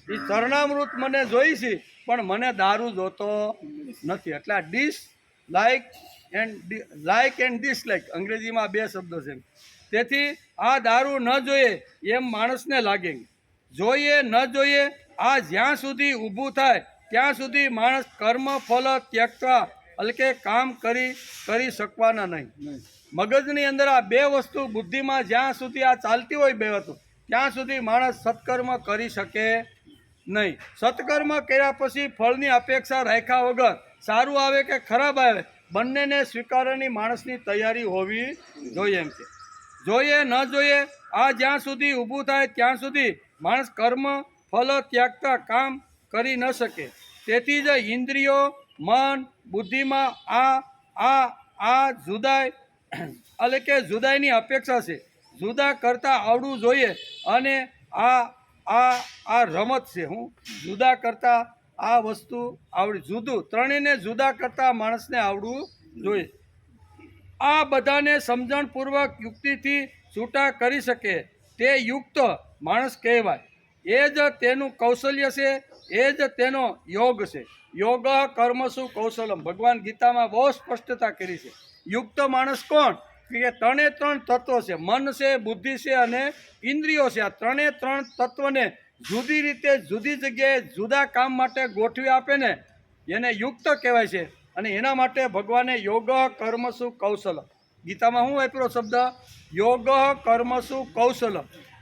એ ચરણામૃત મને જોઈ છે પણ મને દારૂ જોતો નથી. એટલે આ લાઇક એન્ડ ડિસલાઇક અંગ્રેજીમાં બે શબ્દો છે. તેથી આ દારૂ ન જોઈએ એમ માણસને લાગે. જોઈએ ન જોઈએ આ જ્યાં સુધી ઊભું થાય ત્યાં સુધી માણસ કર્મ ફલ ત્યક્તવા એટલે કે કામ કરી શકવાના નહીં. મગજની અંદર આ બે વસ્તુ બુદ્ધિમાં જ્યાં સુધી આ ચાલતી હોય બે વસ્તુ, ત્યાં સુધી માણસ સત્કર્મ કરી શકે નહીં. સત્કર્મ કર્યા પછી ફળની અપેક્ષા રાખ્યા વગર સારું આવે કે ખરાબ આવે બંનેને સ્વીકારવાની માણસની તૈયારી હોવી જોઈએ. એમ કે જોઈએ ન જોઈએ આ જ્યાં સુધી ઊભું થાય ત્યાં સુધી માણસ કર્મ ફલ ત્યાગતા કામ કરી ન શકે. તેથી જ ઇન્દ્રિયો મન બુદ્ધિમાં આ જુદાઈ એટલે કે જુદાઈની અપેક્ષા છે. જુદા કરતાં આવડવું જોઈએ અને આ રમત છે. હું જુદા કરતાં આ વસ્તુ આવડી જુદું ત્રણેયને જુદા કરતાં માણસને આવડવું જોઈએ. આ બધાને સમજણપૂર્વક યુક્તિથી છૂટા કરી શકે તે યુક્ત માણસ કહેવાય. એ જ તેનું કૌશલ્ય છે, એ જ તેનો યોગ છે. યોગ કર્મસુ કૌશલમ ભગવાન ગીતામાં બહુ સ્પષ્ટતા કરી છે. યુક્ત માણસ કોણ? કે ત્રણે ત્રણ તત્વો છે, મન છે, બુદ્ધિ છે અને ઇન્દ્રિયો છે. આ ત્રણે ત્રણ તત્વને જુદી રીતે જુદી જગ્યાએ જુદા કામ માટે ગોઠવી આપે ને એને યુક્ત કહેવાય છે. અને એના માટે ભગવાને યોગ કર્મસુ કૌશલ ગીતામાં શું વાપર્યો શબ્દ? યોગ કર્મસુ કૌશલ.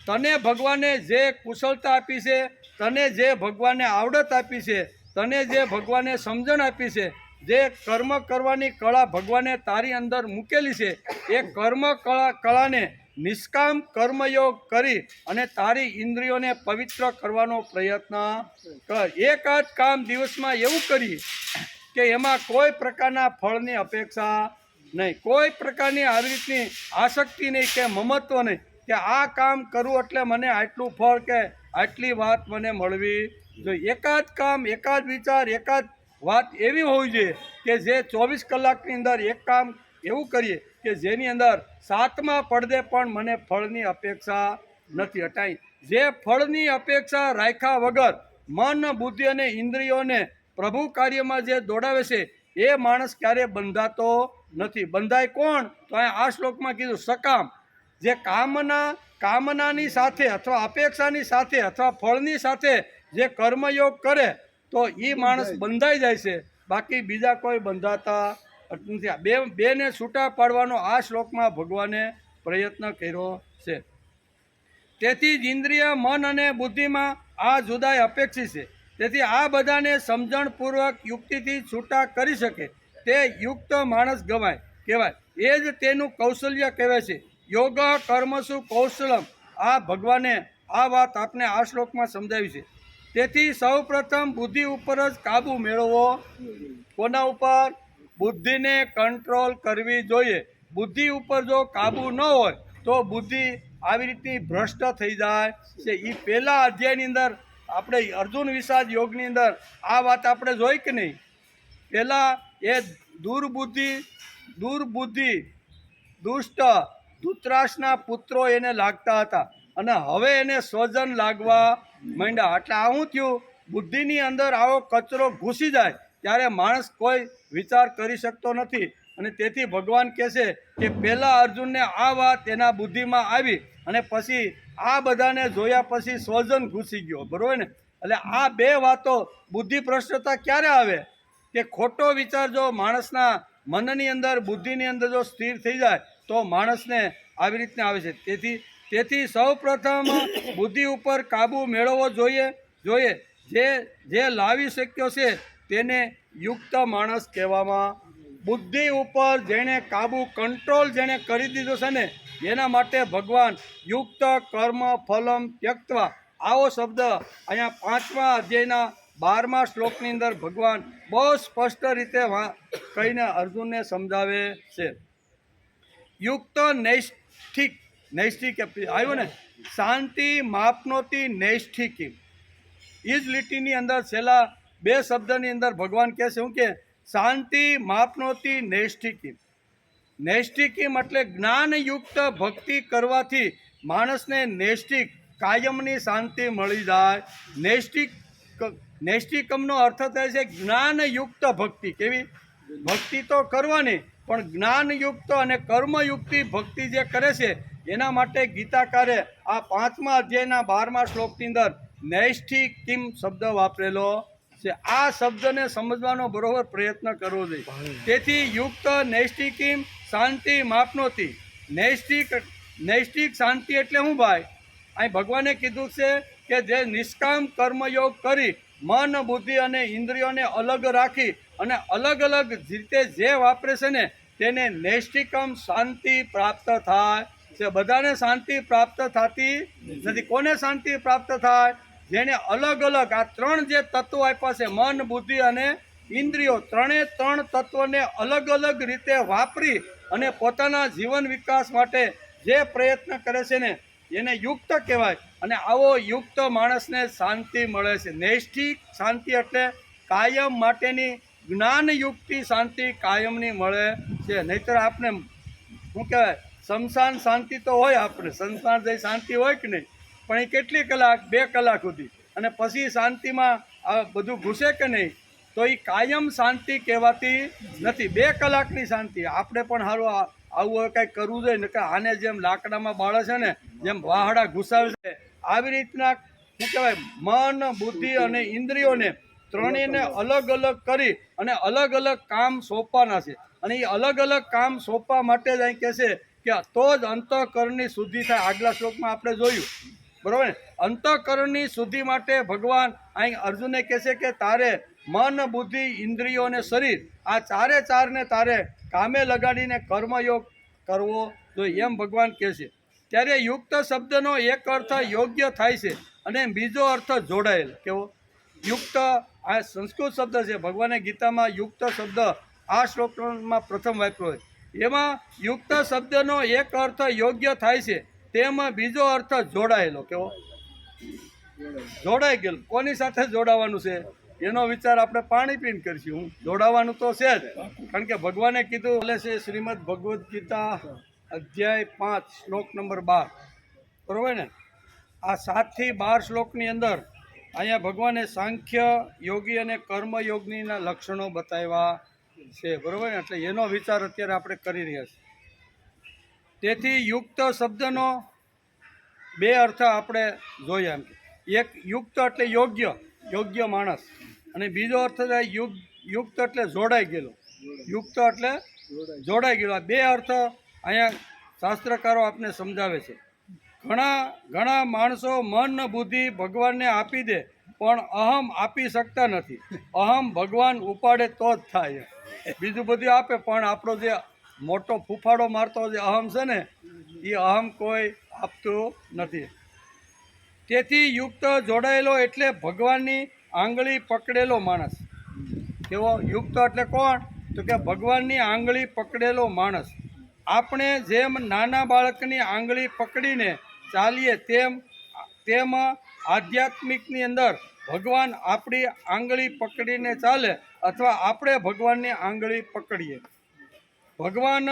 તને ભગવાને જે કુશળતા આપી છે, તને જે ભગવાને આવડત આપી છે, તને જે ભગવાને સમજણ આપી છે, જે કર્મ કરવાની કળા ભગવાને તારી અંદર મૂકેલી છે, એ કર્મ કળાને નિષ્કામ કર્મયોગ કરી અને તારી ઇન્દ્રિયોને પવિત્ર કરવાનો પ્રયત્ન કર. એકાદ કામ દિવસમાં એવું કરીએ કે એમાં કોઈ પ્રકારના ફળની અપેક્ષા નહીં, કોઈ પ્રકારની આવી રીતની આસક્તિ નહીં કે મમત્વ નહીં કે આ કામ કરું એટલે મને આટલું ફળ કે આટલી વાત મને મળવી જોઈએ. એકાદ કામ, એકાદ વિચાર, એકાદ વાત એવી હોવી જોઈએ કે જે 24 કલાકની અંદર એક કામ એવું કરીએ કે જેની અંદર 7મા પડદે પણ મને ફળની અપેક્ષા નથી. હટાઈ જે ફળની અપેક્ષા રાખ્યા વગર મન બુદ્ધિ અને ઇન્દ્રિયોને પ્રભુ કાર્યમાં જે દોડાવે છે એ માણસ ક્યારે બંધાતો નથી. બંધાય કોણ? તો આ શ્લોકમાં કીધું સકામ, જે કામનાની સાથે અથવા અપેક્ષાની સાથે અથવા ફળની સાથે જે કર્મયોગ કરે તો એ માણસ બંધાઈ જાય છે, બાકી બીજા કોઈ બંધાતા નથી. બેને છૂટા પાડવાનો આ શ્લોકમાં ભગવાને પ્રયત્ન કર્યો છે. તેથી જ ઇન્દ્રિય, મન અને બુદ્ધિમાં આ જુદાઈ અપેક્ષિત છે. તેથી આ બધાને સમજણપૂર્વક યુક્તિથી છૂટા કરી શકે તે યુક્ત માણસ કહેવાય. એ જ તેનું કૌશલ્ય કહેવાય છે. યોગ કર્મસુ કૌશલમ, આ ભગવાને આ વાત આપને આ શ્લોકમાં સમજાવી છે. તેથી સૌ પ્રથમ બુદ્ધિ ઉપર જ કાબુ મેળવવો. કોના ઉપર? બુદ્ધિને કંટ્રોલ કરવી જોઈએ. બુદ્ધિ ઉપર જો કાબુ ન હોય તો બુદ્ધિ આવી રીતની ભ્રષ્ટ થઈ જાય છે. એ પહેલા અધ્યાયની અંદર આપણે અર્જુન વિષાદ યોગની અંદર આ વાત આપણે જોઈ કે નહીં? પહેલાં એ દુર્બુદ્ધિ દુષ્ટ ધૃતરાષ્ટ્રના પુત્રો એને લાગતા હતા અને હવે એને સ્વજન લાગવા માંડ્યા. એટલે આ શું થયું? બુદ્ધિની અંદર આવો કચરો ઘૂસી જાય ત્યારે માણસ કોઈ વિચાર કરી શકતો નથી. અને તેથી ભગવાન કહે છે કે પહેલાં અર્જુનને આ વાત એના બુદ્ધિમાં આવી અને પછી આ બધાને જોયા પછી સ્વજન ઘૂસી ગયો. બરાબર ને? એટલે આ બે વાતો, બુદ્ધિ ભ્રષ્ટતા ક્યારે આવે? કે ખોટો વિચાર જો માણસના મનની અંદર, બુદ્ધિની અંદર જો સ્થિર થઈ જાય તો માણસને આવી રીતના આવે છે. તેથી સૌ પ્રથમ બુદ્ધિ ઉપર કાબુ મેળવવો જોઈએ. જે લાવી શક્યો છે તેને યુક્ત માણસ કહેવામાં. બુદ્ધિ ઉપર જેણે કાબુ, કંટ્રોલ જેણે કરી દીધો છે ને એના માટે ભગવાન યુક્ત કર્મ ફલમ ત્યક્તવા, આવો શબ્દ અહીંયા 5મા અધ્યાયના 12મા શ્લોકની અંદર ભગવાન બહુ સ્પષ્ટ રીતે કહીને અર્જુનને સમજાવે છે. યુક્ત નૈષ્ઠિક આવ્યું ને, શાંતિ માપનોતી નૈષ્ઠિકી, એ જ લીટીની અંદર છેલ્લા 2 શબ્દની અંદર ભગવાન કહે છે શું કે? શાંતિ માપનોતી નૈષ્ઠિકી. નૈષ્ઠિકી એટલે જ્ઞાનયુક્ત ભક્તિ કરવાથી માણસને નૈષ્ઠિક કાયમની શાંતિ મળી જાય. નૈષ્ઠિકમનો અર્થ થાય છે જ્ઞાનયુક્ત ભક્તિ. કેવી ભક્તિ તો કરવાની, પણ જ્ઞાનયુક્ત અને કર્મયુક્તિ ભક્તિ જે કરે છે એના માટે ગીતાકારે આ 5મા અધ્યાયના 12મા શ્લોકની અંદર નૈષ્ઠિકીમ શબ્દ વાપરેલો છે. આ શબ્દને સમજવાનો બરોબર પ્રયત્ન કરવો જોઈએ. તેથી યુક્ત નૈષ્ઠિકીમ શાંતિ માપનોતી. નૈષ્ઠિક શાંતિ એટલે શું ભાઈ? અહીં ભગવાને કીધું છે કે જે નિષ્કામ કર્મયોગ કરી મન બુદ્ધિ અને ઇન્દ્રિયોને અલગ રાખી અને અલગ અલગ રીતે જે વાપરે છે ને તેને નૈષ્ઠિકમ શાંતિ પ્રાપ્ત થાય છે. બધાને શાંતિ પ્રાપ્ત થતી નથી. કોને શાંતિ પ્રાપ્ત થાય? જેને અલગ અલગ આ 3 જે તત્વો આપ્યા છે, મન બુદ્ધિ અને ઇન્દ્રિયો, 3 તત્વોને અલગ અલગ રીતે વાપરી અને પોતાના જીવન વિકાસ માટે જે પ્રયત્ન કરે છે ને એને યુક્ત કહેવાય. અને આવો યુક્ત માણસને શાંતિ મળે છે. નૈષ્ઠિક શાંતિ એટલે કાયમ માટેની જ્ઞાનયુક્તિ શાંતિ કાયમની મળે છે. નહીંતર આપણે શું કહેવાય, શમશાન શાંતિ તો હોય, આપણે સંસાર જઈ શાંતિ હોય કે નહીં, પણ એ કેટલી કલાક? 2 કલાક સુધી, અને પછી શાંતિમાં આ બધું ઘૂસે કે નહીં, તો એ કાયમ શાંતિ કહેવાતી નથી. 2 કલાકની શાંતિ. આપણે પણ સારું આવું હોય કંઈક કરવું જોઈએ ને, કે આને જેમ લાકડામાં બાળે છે ને, જેમ વાહડા ઘૂસાવે છે, આવી રીતના શું કહેવાય, મન બુદ્ધિ અને ઇન્દ્રિયોને ત્રણેયને અલગ અલગ કરી અને અલગ અલગ કામ સોંપવાના છે. અને એ અલગ અલગ કામ સોંપવા માટે જ અહીં કહે છે કે તો જ અંતઃકરણની શુદ્ધિ થાય. આગલા શ્લોકમાં આપણે જોયું, બરાબર ને? અંતઃકરણની શુદ્ધિ માટે ભગવાન અહીં અર્જુનને કહે છે કે તારે મન બુદ્ધિ ઇન્દ્રિયો અને શરીર, આ ચારેને તારે કામે લગાડીને કર્મયોગ કરવો જોઈએ, એમ ભગવાન કહે છે. ત્યારે યુક્ત શબ્દનો એક અર્થ યોગ્ય થાય છે અને બીજો અર્થ જોડાયેલ. કેવો? યુક્ત આ સંસ્કૃત શબ્દ છે. ભગવાને ગીતામાં યુક્ત શબ્દ આ શ્લોકમાં પ્રથમ વાપર્યો હોય. એમાં યુક્ત શબ્દનો એક અર્થ યોગ્ય થાય છે, તેમાં બીજો અર્થ જોડાયેલો. કેવો? જોડાઈ ગયેલો. કોની સાથે જોડાવાનું છે એનો વિચાર આપણે પાણી પીને કરીશું. જોડાવાનું તો છે જ, કારણ કે ભગવાને કીધું બોલે છે શ્રીમદ ભગવદ્ ગીતા અધ્યાય 5 શ્લોક નંબર 12, બરોબર ને? આ 7 થી 12 શ્લોકની અંદર અહીંયા ભગવાને સાંખ્ય યોગી અને કર્મયોગીના લક્ષણો બતાવ્યા છે, બરાબર ને? એટલે એનો વિચાર અત્યારે આપણે કરી રહ્યા છીએ. તેથી યુક્ત શબ્દનો બે અર્થ આપણે જોયા. એમ એક યુક્ત એટલે યોગ્ય, યોગ્ય માણસ, અને બીજો અર્થ થાય યુક્ત એટલે જોડાઈ ગયેલો. યુક્ત એટલે જોડાઈ ગયેલો. આ બે અર્થ અહીંયા શાસ્ત્રકારો આપને સમજાવે છે. ઘણા માણસો મન બુદ્ધિ ભગવાનને આપી દે, પણ અહમ આપી શકતા નથી. અહમ ભગવાન ઉપાડે તો જ થાય. બીજું બધું આપે, પણ આપણો જે મોટો ફૂફાડો મારતો જે અહમ છે ને, એ અહમ કોઈ આપતું નથી. તેથી યુક્ત જોડાયેલો એટલે ભગવાનની આંગળી પકડેલો માણસ. કેવો યુક્ત એટલે કોણ? તો કે ભગવાનની આંગળી પકડેલો માણસ. આપણે જેમ નાના બાળકની આંગળી પકડીને ચાલીએ તેમ આધ્યાત્મિકની અંદર ભગવાન આપણી આંગળી પકડીને ચાલે, અથવા આપણે ભગવાનની આંગળી પકડીએ. ભગવાન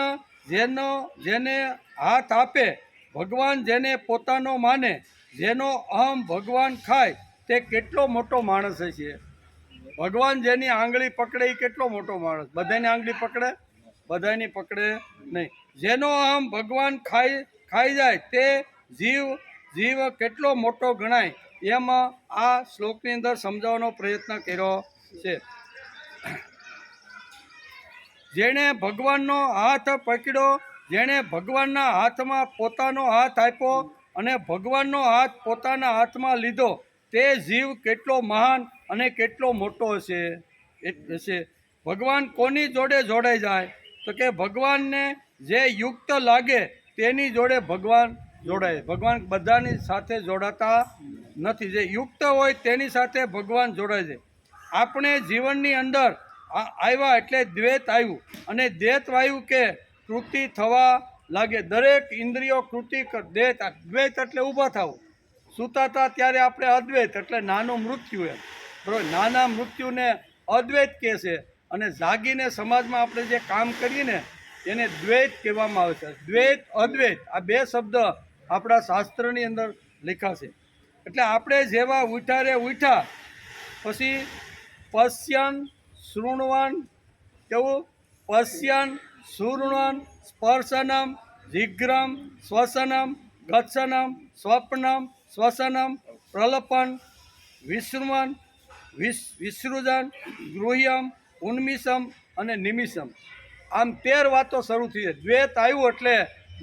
જેને હાથ આપે, ભગવાન જેને પોતાનો માને, જેનો અહમ ભગવાન ખાય, તે કેટલો મોટો માણસ છે. ભગવાન જેની આંગળી પકડે એ કેટલો મોટો માણસ. બધાની આંગળી પકડે? બધાની પકડે નહીં. જેનો અહમ ભગવાન ખાઈ જાય તે જીવ કેટલો મોટો ગણાય, એમ આ શ્લોકની અંદર સમજાવવાનો પ્રયત્ન કર્યો છે. જેણે ભગવાનનો હાથ પકડ્યો, જેણે ભગવાનના હાથમાં પોતાનો હાથ આપ્યો અને ભગવાનનો હાથ પોતાના હાથમાં લીધો, તે જીવ કેટલો મહાન અને કેટલો મોટો હશે. ભગવાન કોની જોડે જોડાઈ જાય? તો કે ભગવાનને જે યુક્ત લાગે તેની જોડે ભગવાન જોડાય. ભગવાન બધાની સાથે જોડાતા નથી. જે યુક્ત હોય તેની સાથે ભગવાન જોડાય છે. આપણે જીવનની અંદર આવ્યા એટલે દ્વૈત આવ્યું, અને દ્વૈત આવ્યું કે કૃતિ થવા લાગે. દરેક ઇન્દ્રિયો કૃતિ દ્વૈત એટલે ઊભા થવું. સૂતા હતા ત્યારે આપણે અદ્વૈત એટલે નાનું મૃત્યુ, એમ બરાબર. નાના મૃત્યુને અદ્વૈત કહે છે, અને જાગીને સમાજમાં આપણે જે કામ કરીએ ને એને દ્વૈત કહેવામાં આવે છે. દ્વૈત અદ્વૈત આ બે શબ્દ આપણા શાસ્ત્રની અંદર લખ્યા છે. એટલે આપણે જેવા ઉઠ્યા પછી પશ્યન શૃણવન, કેવું? પશ્યન શૃણવન સ્પર્શનમ જીઘ્રમ શ્વસનમ ગચ્છનમ સ્વપ્નમ શ્વસનમ પ્રલપન વિસૃમન વિસૃજન ગૃહ્યમ ઉન્મિષમ અને નિમિષમ. આમ 13 વાતો શરૂ થઈ છે. દ્વૈત આવ્યું એટલે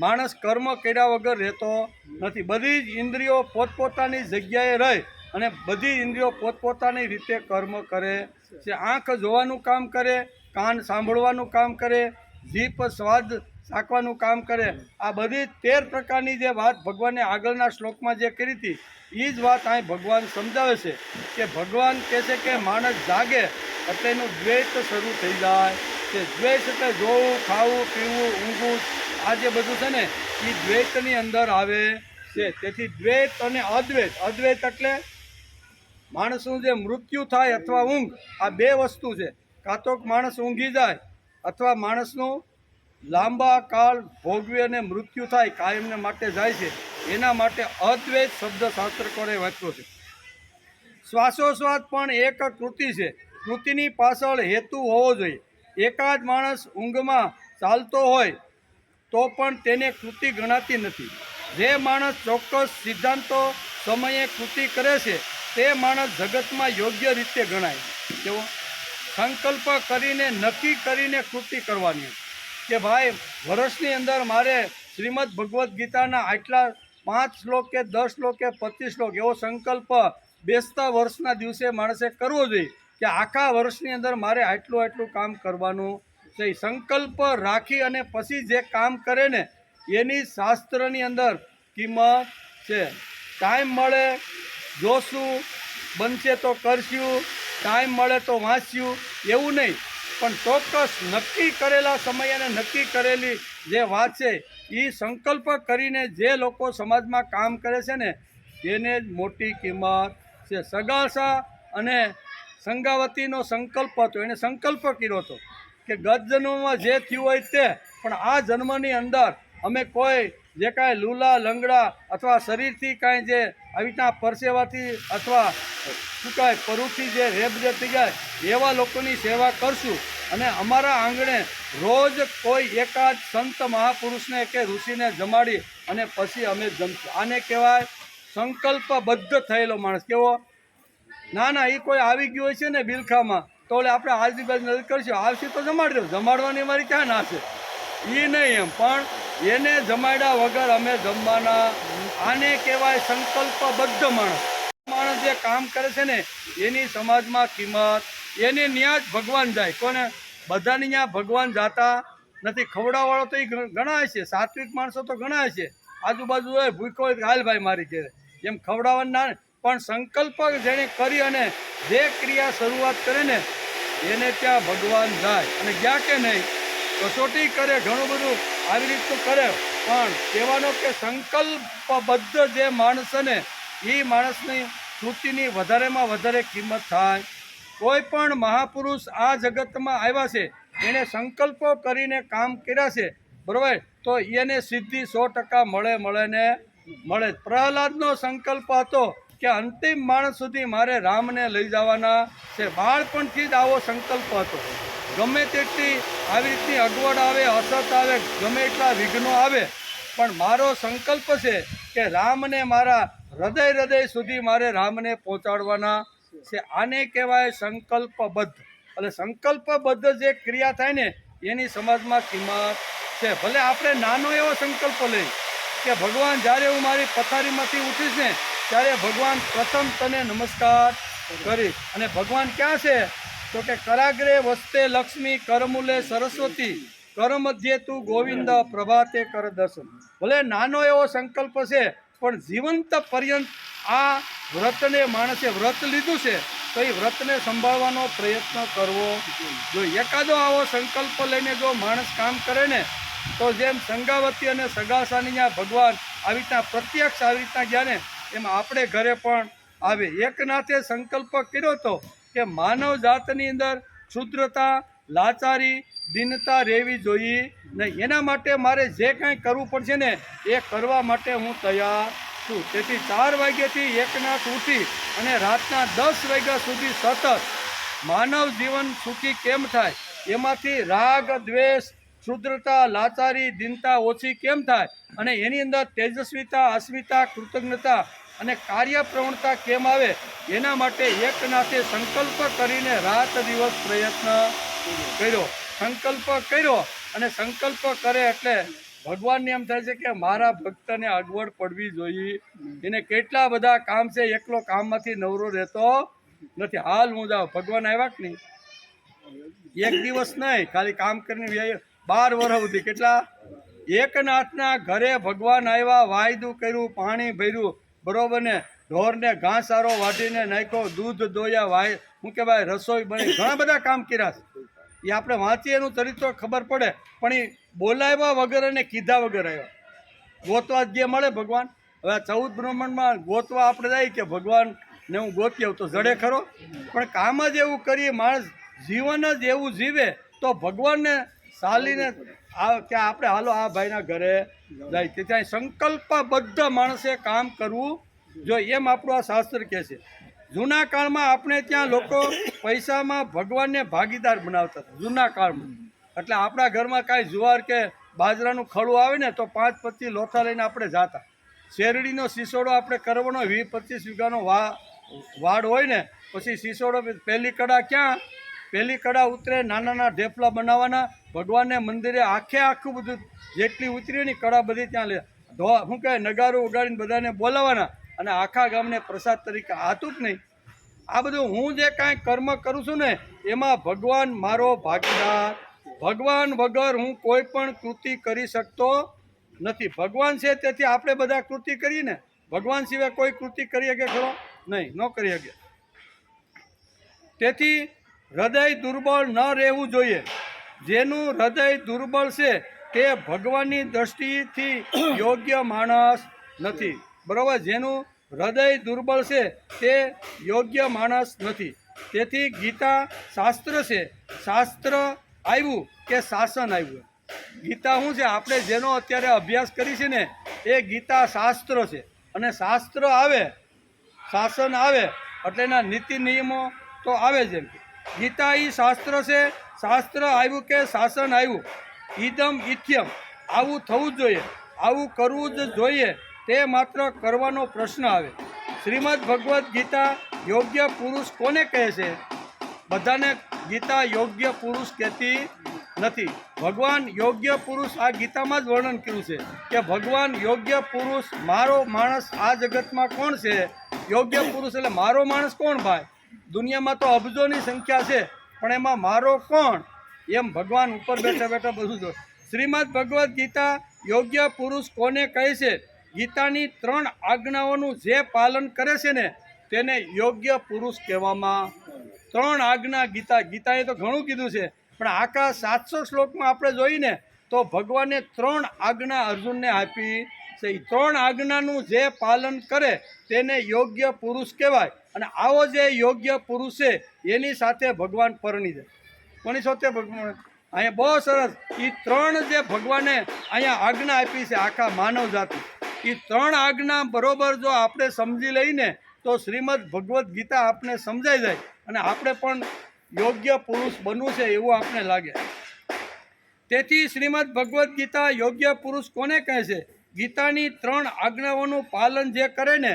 માણસ કર્મ કર્યા વગર રહેતો નથી. બધી જ ઇન્દ્રિયો પોતપોતાની જગ્યાએ રહે અને બધી ઇન્દ્રિયો પોતપોતાની રીતે કર્મ કરે છે. આંખ જોવાનું કામ કરે, કાન સાંભળવાનું કામ કરે, જીભ સ્વાદ ચાખવાનું કામ કરે. આ બધી 13 પ્રકારની જે વાત ભગવાને આગળના શ્લોકમાં જે કરી હતી, એ જ વાત અહીં ભગવાન સમજાવે છે. કે ભગવાન કહે છે કે માણસ જાગે એટલે એનું દ્વૈત શરૂ થઈ જાય છે. દ્વૈત એટલે જોવું, ખાવું, પીવું, ઊંઘવું, આ જે બધું છે ને એ દ્વૈતની અંદર આવે છે. તેથી દ્વૈત અને અદ્વૈત. અદ્વૈત એટલે માણસનું જે મૃત્યુ થાય અથવા ઊંઘ, આ બે વસ્તુ છે. કાં તો માણસ ઊંઘી જાય અથવા માણસનું લાંબા કાળ ભોગવી અને મૃત્યુ થાય, કાયમને માટે જાય છે. એના માટે અદ્વૈત શબ્દ શાસ્ત્રકોરે વાંચ્યો છે. શ્વાસોશ્વાસ પણ એક કૃતિ છે. કૃતિની પાછળ હેતુ હોવો જોઈએ. એકાદ માણસ ઊંઘમાં ચાલતો હોય તો પણ તેને કૃતિ ગણાતી નથી. જે માણસ ચોક્કસ સિદ્ધાંતો સમયે કૃતિ કરે છે તે માણસ જગતમાં યોગ્ય રીતે ગણાય. કેવો? સંકલ્પ કરીને નક્કી કરીને કૃતિ કરવાની. કે ભાઈ વર્ષની અંદર મારે શ્રીમદ ભગવદ્ ગીતાના આટલા 5 શ્લોક કે 10 શ્લોક કે 25 શ્લોક એવો સંકલ્પ બેસતા વર્ષના દિવસે માણસે કરવો જોઈએ કે આખા વર્ષની અંદર મારે આટલું કામ કરવાનું છે. સંકલ્પ રાખી અને પછી જે કામ કરે ને એની શાસ્ત્રની અંદર કિંમત છે. ટાઈમ મળે જોશું, બનશે તો કરશું, ટાઈમ મળે તો વાંચ્યું, એવું નહીં. પણ ચોક્કસ નક્કી કરેલા સમય અને નક્કી કરેલી જે વાત છે એ સંકલ્પ કરીને જે લોકો સમાજમાં કામ કરે છે ને એને જ મોટી કિંમત છે. સગાસા અને સંગાવતીનો સંકલ્પ હતો. એને સંકલ્પ કર્યો હતો કે ગત જન્મમાં જે થયું હોય તે, પણ આ જન્મની અંદર અમે કોઈ જે કાંઈ લૂલા લંગડા અથવા શરીરથી કાંઈ જે આવી રીતના પરસેવાથી અથવા શું કહેવાય પરુથી જે રેબજેબ થઈ જાય એવા લોકોની સેવા કરશું. અને અમારા આંગણે રોજ કોઈ એકાદ સંત મહાપુરુષને કે ઋષિને જમાડી અને પછી અમે જમશું. આને કહેવાય સંકલ્પબદ્ધ થયેલો માણસ. કેવો? ના એ કોઈ આવી ગયું હોય છે ને બિલખામાં તો ઓલે આપણે આજુબાજુ નજર કરીશું, આવશે તો જમાડી દો. જમાડવાની અમારી ક્યાં ના છે એ નહીં એમ, પણ એને જમાડ્યા વગર અમે જમવાના. આને કહેવાય સંકલ્પબદ્ધ માણસ. માણસ જે કામ કરે છે ને એની સમાજમાં કિંમત, એને ન્યા જ ભગવાન જાય. કોને? બધાની ત્યાં ભગવાન જાતા નથી. ખવડાવવાળો તો એ ઘણા છે, સાત્વિક માણસો તો ઘણા છે, આજુબાજુ હોય ભૂખો હોય હાલ ભાઈ મારી ઘેરે એમ ખવડાવવાનું ના. પણ સંકલ્પ જેણે કરી અને જે ક્રિયા શરૂઆત કરે ને એને ત્યાં ભગવાન જાય. અને ગયા કે નહીં કસોટી કરે, ઘણું બધું આવી રીતનું કરે, પણ કહેવાનો કે સંકલ્પબદ્ધ જે માણસ ને એ માણસની કૃતિની વધારેમાં વધારે કિંમત થાય. કોઈ પણ મહાપુરુષ આ જગતમાં આવ્યા છે એણે સંકલ્પો કરીને કામ કર્યા છે, બરાબર, તો એને સિદ્ધિ 100% મળે. પ્રહલાદનો સંકલ્પ હતો કે અંતિમ માણસ સુધી મારે રામને લઈ જવાના છે. બાળપણથી જ આવો સંકલ્પ હતો. ગમે તેટલી આવી રીતની અગવડ આવે, અસત આવે, ગમે એટલા વિઘ્નો આવે, પણ મારો સંકલ્પ છે કે રામને મારા હૃદય સુધી મારે રામને પહોંચાડવાના છે. આને કહેવાય સંકલ્પબદ્ધ. એટલે સંકલ્પબદ્ધ જે ક્રિયા થાય ને એની સમાજમાં કિંમત છે. ભલે આપણે નાનો એવો સંકલ્પ લઈ કે ભગવાન જ્યારે હું મારી પથારીમાંથી ઉઠીશ ને ત્યારે ભગવાન પ્રથમ તને નમસ્કાર કરીશ. અને ભગવાન ક્યાં છે? તો કે કરાગ્રે વસ્તે લક્ષ્મી, કરમૂલે સરસ્વતી, કર મધ્યે તું ગોવિંદ, પ્રભાતે કર દર્શન. ભલે નાનો એવો સંકલ્પ છે, પણ જીવંત પર્યંત આ વ્રતને માણસે વ્રત લીધું છે તો એ વ્રતને સંભાળવાનો પ્રયત્ન કરવો જોઈએ. એકાદો આવો સંકલ્પ લઈને જો માણસ કામ કરે ને તો જેમ સંગાવતી અને સગાસાની ત્યાં ભગવાન આવી રીતના પ્રત્યક્ષ આવી રીતના ગયા ને એમ આપણે ઘરે પણ આવે. એકનાથે સંકલ્પ કર્યો હતો કે માનવ જાતની અંદર ક્ષુદ્રતા, લાચારી, દીનતા રહેવી જોઈએ નહીં. એના માટે મારે જે કાંઈ કરવું પડશે ને એ કરવા માટે હું તૈયાર છું. તેથી 4 વાગ્યાથી એકનાથ ઉઠી અને રાતના 10 વાગ્યા સુધી સતત માનવ જીવન સુખી કેમ થાય, એમાંથી રાગ, દ્વેષ, ક્ષુદ્રતા, લાચારી, દીનતા ઓછી કેમ થાય અને એની અંદર તેજસ્વીતા, અસ્મિતા, કૃતજ્ઞતા અને કાર્યપ્રવણતા કેમ આવે, એના માટે એકનાથે સંકલ્પ કરીને રાત દિવસ પ્રયત્ન કર્યો. સંકલ્પ કર્યો અને સંકલ્પ કરે એટલે ભગવાનને એમ થાય છે કે મારા ભક્તને અગવડ પડવી જોઈએ. એને કેટલા બધા કામ છે, એકલો કામમાંથી નવરો રહેતો નથી. હાલ હું જાઉં, ભગવાન આવ્યા કે નહીં? એક દિવસ નહીં, ખાલી કામ કરીને 12 વર્ષ સુધી. કેટલા? એકનાથના ઘરે ભગવાન આવ્યા, વાયદું કર્યું, પાણી ભર્યું, બરોબર ને, ઢોરને ઘાસ સારો વાટીને નાખ્યો, દૂધ દોયા, શું કહેવાય, રસોઈ બની, ઘણા બધા કામ કર્યા છે. એ આપણે વાંચીએ એનું ચરિત્ર ખબર પડે, પણ એ બોલાવ્યા વગર અને કીધા વગર આવ્યા. ગોતવા જે મળે ભગવાન. હવે 14 બ્રહ્માંડમાં ગોતવા આપણે જાય કે ભગવાનને હું ગોતી આવું તો જડે ખરો? પણ કામ જ એવું કરીએ, માણસ જીવન જ એવું જીવે તો ભગવાનને ચાલીને કે આપણે હાલો આ ભાઈના ઘરે જાય. ત્યાં સંકલ્પબદ્ધ માણસે કામ કરવું જો, એમ આપણું આ શાસ્ત્ર કહે છે. જૂના કાળમાં આપણે ત્યાં લોકો પૈસામાં ભગવાનને ભાગીદાર બનાવતા હતા જૂના કાળમાં. એટલે આપણા ઘરમાં કાંઈ જુવાર કે બાજરાનું ખડું આવે ને તો 5-25 લોથા લઈને આપણે જાતા. શેરડીનો સિસોડો આપણે કરવાનો 20-25 વીઘાનો વાડ હોય ને, પછી સિસોડો પહેલી કડા ક્યાં, પહેલી કડા ઉતરે, નાના ઢેફલા બનાવવાના, ભગવાનને મંદિરે આખું બધું જેટલી ઉતરી ને કડા બધી ત્યાં લે, શું કહે, નગારું ઉગાડીને બધાને બોલાવવાના અને આખા ગામને પ્રસાદ તરીકે આતું જ નહીં. આ બધું હું જે કાંઈ કર્મ કરું છું ને એમાં ભગવાન મારો ભાગીદાર. ભગવાન વગર હું કોઈ પણ કૃતિ કરી શકતો નથી. ભગવાન છે તેથી આપણે બધા કૃતિ કરીએ ને. ભગવાન સિવાય કોઈ કૃતિ કરી શકે ખરો? નહીં, ન કરી શકે. તેથી હૃદય દુર્બળ ન રહેવું જોઈએ. જેનું હૃદય દુર્બળ છે તે ભગવાનની દ્રષ્ટિથી યોગ્ય માણસ નથી, બરાબર. જેનું હૃદય દુર્બળ છે તે યોગ્ય માણસ નથી. તેથી ગીતા શાસ્ત્ર છે. શાસ્ત્ર આવ્યું કે શાસન આવ્યું? ગીતા શું છે? આપણે જેનો અત્યારે અભ્યાસ કરી છે ને એ ગીતા શાસ્ત્ર છે. અને શાસ્ત્ર આવે, શાસન આવે એટલે એના નીતિ નિયમો તો આવે જ. એમ ગીતા એ શાસ્ત્ર છે. શાસ્ત્ર આવ્યું કે શાસન આવ્યું, ઈદમ ઇથ્યમ, આવું થવું જ જોઈએ, આવું કરવું જ જોઈએ, તે માત્ર કરવાનો પ્રશ્ન આવે. શ્રીમદ ભગવદ્ ગીતા યોગ્ય પુરુષ કોને કહે છે? બધાને ગીતા યોગ્ય પુરુષ કહેતી નથી. ભગવાન યોગ્ય પુરુષ આ ગીતામાં જ વર્ણન કર્યું છે કે ભગવાન યોગ્ય પુરુષ, મારો માણસ આ જગતમાં કોણ છે? યોગ્ય પુરુષ એટલે મારો માણસ કોણ ભાઈ? દુનિયામાં તો અબજોની સંખ્યા છે, પણ એમાં મારો કોણ? એમ ભગવાન ઉપર બેઠા બેઠા બધું જો. શ્રીમદ ભગવદ્ ગીતા યોગ્ય પુરુષ કોને કહે છે? ગીતાની 3 આજ્ઞાઓનું જે પાલન કરે છે ને તેને યોગ્ય પુરુષ કહેવામાં. 3 આજ્ઞા ગીતાએ તો ઘણું કીધું છે, પણ આખા 700 શ્લોકમાં આપણે જોઈને તો ભગવાને 3 આજ્ઞા અર્જુનને આપી છે. 3 આજ્ઞાનું જે પાલન કરે તેને યોગ્ય પુરુષ કહેવાય. અને આવો જે યોગ્ય પુરુષ છે એની સાથે ભગવાન પરણી જાય. કોની સાથે? ભગવાન. અહીંયા બહુ સરસ એ 3 જે ભગવાને અહીંયા આજ્ઞા આપી છે આખા માનવ જાતિ, એ 3 આજ્ઞા બરોબર જો આપણે સમજી લઈને તો શ્રીમદ ભગવદ્ ગીતા આપણે સમજાઈ જાય અને આપણે પણ યોગ્ય પુરુષ બનવું છે એવું આપણે લાગે. તેથી શ્રીમદ ભગવદ્ ગીતા યોગ્ય પુરુષ કોને કહે છે? ગીતાની 3 આજ્ઞાઓનું પાલન જે કરે ને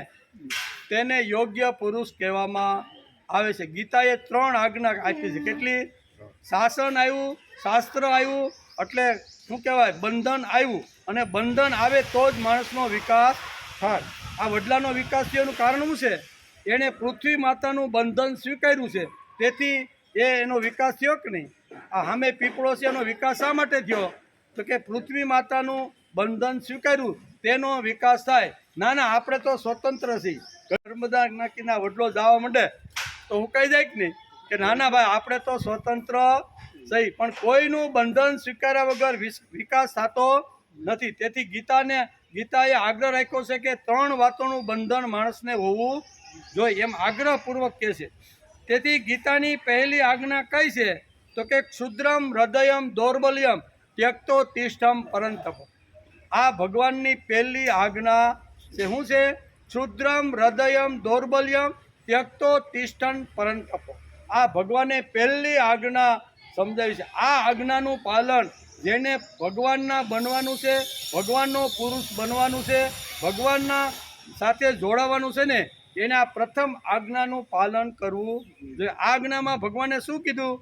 તેને યોગ્ય પુરુષ કહેવામાં આવે છે. ગીતાએ 3 આજ્ઞા આપી છે. કેટલી? શાસન આવ્યું, શાસ્ત્ર આવ્યું, એટલે શું કહેવાય? બંધન આવ્યું. અને બંધન આવે તો જ માણસનો વિકાસ થાય. આ વડલાનો વિકાસ થયાનું કારણ શું છે? એણે પૃથ્વી માતાનું બંધન સ્વીકાર્યું છે, તેથી એનો વિકાસ થયો કે નહીં? આ સામે પીપળો છે એનો વિકાસ શા માટે થયો? તો કે પૃથ્વી માતાનું બંધન સ્વીકાર્યું તેનો વિકાસ થાય. ના ના, આપણે તો સ્વતંત્ર છીએ. નર્મદા નાકીના વડલો જવા માંડે તો હું કહી જાય કે નહીં કે ના ના ભાઈ આપણે તો સ્વતંત્ર સહી, પણ કોઈનું બંધન સ્વીકાર્યા વગર વિકાસ થતો નથી. તેથી ગીતાએ આગ્રહ રાખ્યો છે કે 3 વાતોનું બંધન માણસને હોવું જોઈએ, એમ આગ્રહપૂર્વક કહે છે. તેથી ગીતાની પહેલી આજ્ઞા કઈ છે? તો કે ક્ષુદ્રમ હૃદયમ દૌર્બલ્યમ ત્યક્તો તિષ્ઠમ પરંતપ. આ ભગવાનની પહેલી આજ્ઞા છે. શું છે? ક્ષુદ્રમ હૃદયમ દૌર્બલ્યમ ત્યક્તો તિષ્ઠન પરંતપ. આ ભગવાને પહેલી આજ્ઞા સમજાવી છે. આ આજ્ઞાનું પાલન જેને ભગવાનના બનવાનું છે, ભગવાનનો પુરુષ બનવાનું છે, ભગવાનના સાથે જોડાવાનું છે ને એને આ પ્રથમ આજ્ઞાનું પાલન કરવું જોઈએ. આ આજ્ઞામાં ભગવાને શું કીધું?